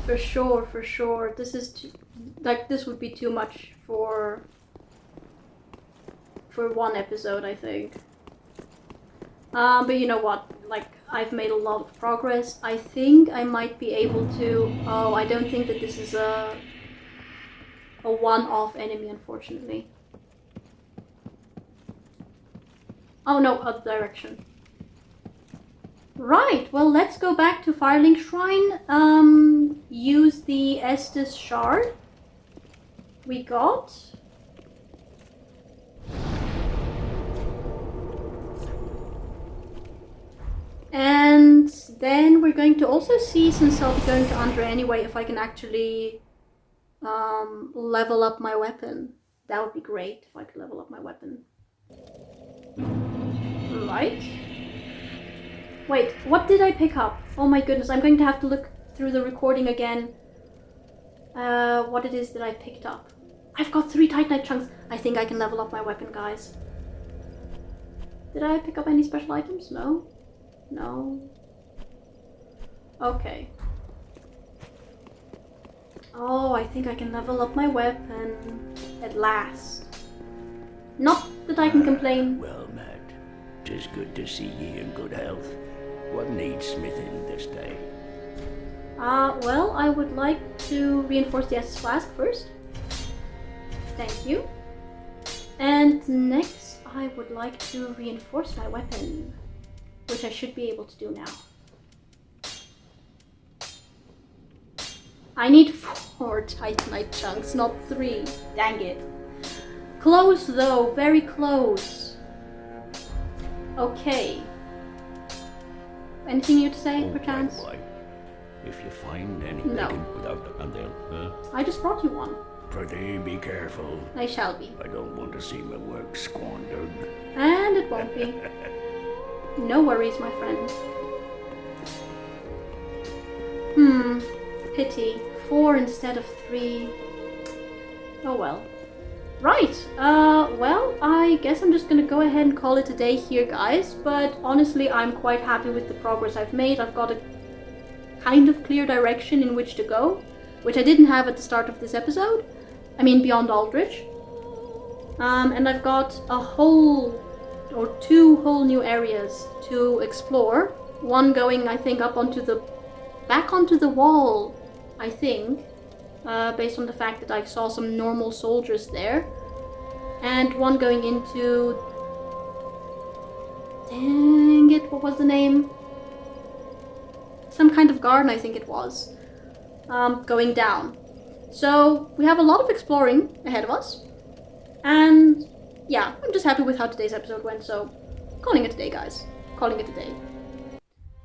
For sure. This is this would be too much for one episode, I think. But you know what? like, I've made a lot of progress. I think I might be able to... Oh, I don't think that this is a one-off enemy, unfortunately. Oh no, other direction. Right, well, let's go back to Firelink Shrine. Use the Estus Shard we got. And then we're going to also see, since I'll be going to Andre anyway, if I can actually level up my weapon. That would be great if I could level up my weapon. Right. Wait, what did I pick up? Oh my goodness, I'm going to have to look through the recording again. What it is that I picked up. I've got 3 Titanite chunks. I think I can level up my weapon, guys. Did I pick up any special items? No? No? Okay. Oh, I think I can level up my weapon. At last. Not that I can complain. Well, Matt, 'tis good to see ye in good health. What needs smithing this day? Well, I would like to reinforce the Estus Flask first. Thank you. And next, I would like to reinforce my weapon, which I should be able to do now. I need 4 Titanite chunks, not 3. Dang it. Close though, very close. Okay. Anything you to say, perchance? Boy. If you find any No. begging without a handle, I just brought you one. pretty be careful. I shall be. I don't want to see my work squandered. And it won't be. No worries, my friend. Pity. 4 instead of 3. Oh well. Right, well, I guess I'm just gonna go ahead and call it a day here, guys. But honestly, I'm quite happy with the progress I've made. I've got a kind of clear direction in which to go, which I didn't have at the start of this episode. I mean, beyond Aldrich. And I've got a whole, or 2 whole new areas to explore. One going, I think, back onto the wall, I think. Based on the fact that I saw some normal soldiers there. And one going into... Dang it, what was the name? Some kind of garden, I think it was. Going down. So, we have a lot of exploring ahead of us. And, yeah, I'm just happy with how today's episode went, so... Calling it a day, guys. Calling it a day.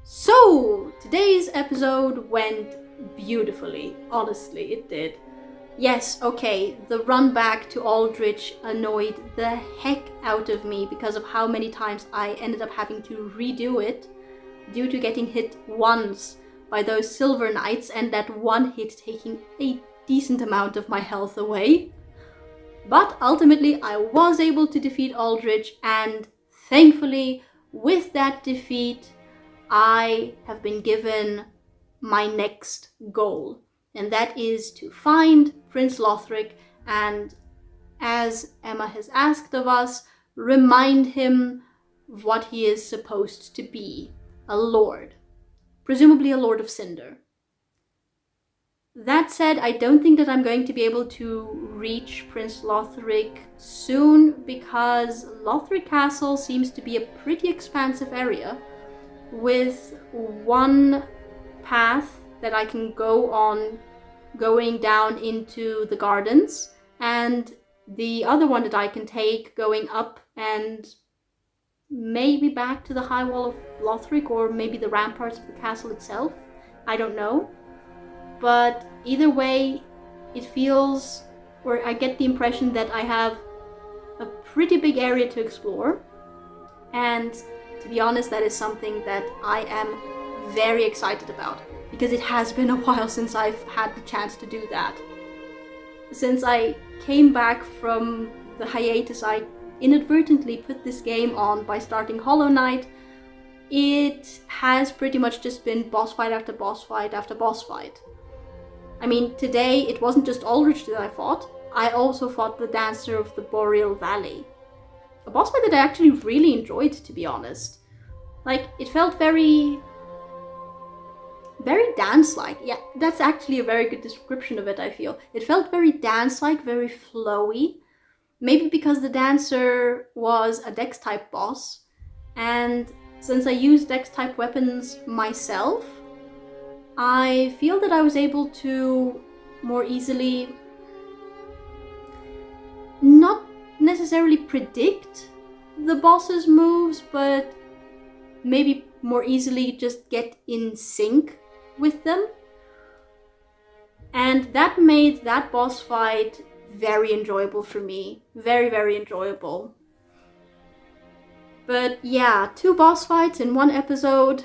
So, today's episode went beautifully. Honestly, it did. Yes, okay, the run back to Aldrich annoyed the heck out of me because of how many times I ended up having to redo it due to getting hit once by those silver knights and that one hit taking a decent amount of my health away. But ultimately I was able to defeat Aldrich, and thankfully with that defeat I have been given my next goal, and that is to find Prince Lothric and, as Emma has asked of us, remind him of what he is supposed to be, a lord, presumably a Lord of Cinder. That said, I don't think that I'm going to be able to reach Prince Lothric soon, because Lothric Castle seems to be a pretty expansive area with one path that I can go on going down into the gardens, and the other one that I can take going up and maybe back to the high wall of Lothric, or maybe the ramparts of the castle itself. I don't know. But either way, it feels, or I get the impression that I have a pretty big area to explore, and to be honest, that is something that I am very excited about, because it has been a while since I've had the chance to do that. Since I came back from the hiatus I inadvertently put this game on by starting Hollow Knight, it has pretty much just been boss fight after boss fight after boss fight. I mean, today it wasn't just Aldrich that I fought, I also fought the Dancer of the Boreal Valley. A boss fight that I actually really enjoyed, to be honest. Like, it felt very dance-like. Yeah, that's actually a very good description of it, I feel. It felt very dance-like, very flowy. Maybe because the dancer was a Dex-type boss, and since I use Dex-type weapons myself, I feel that I was able to more easily not necessarily predict the boss's moves, but maybe more easily just get in sync with them. And that made that boss fight very enjoyable for me. Very, very enjoyable. But yeah, 2 boss fights in 1 episode,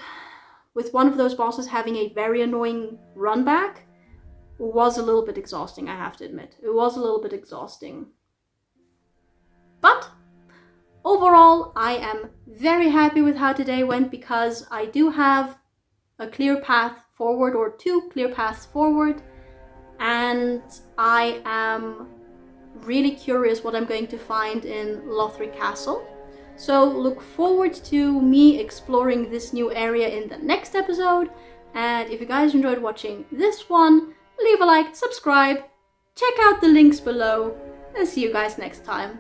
with one of those bosses having a very annoying run back, was a little bit exhausting, I have to admit. It was a little bit exhausting. But overall, I am very happy with how today went, because I do have a clear path forward, or 2 clear paths forward, and I am really curious what I'm going to find in Lothric Castle. So look forward to me exploring this new area in the next episode, and if you guys enjoyed watching this one, leave a like, subscribe, check out the links below, and see you guys next time.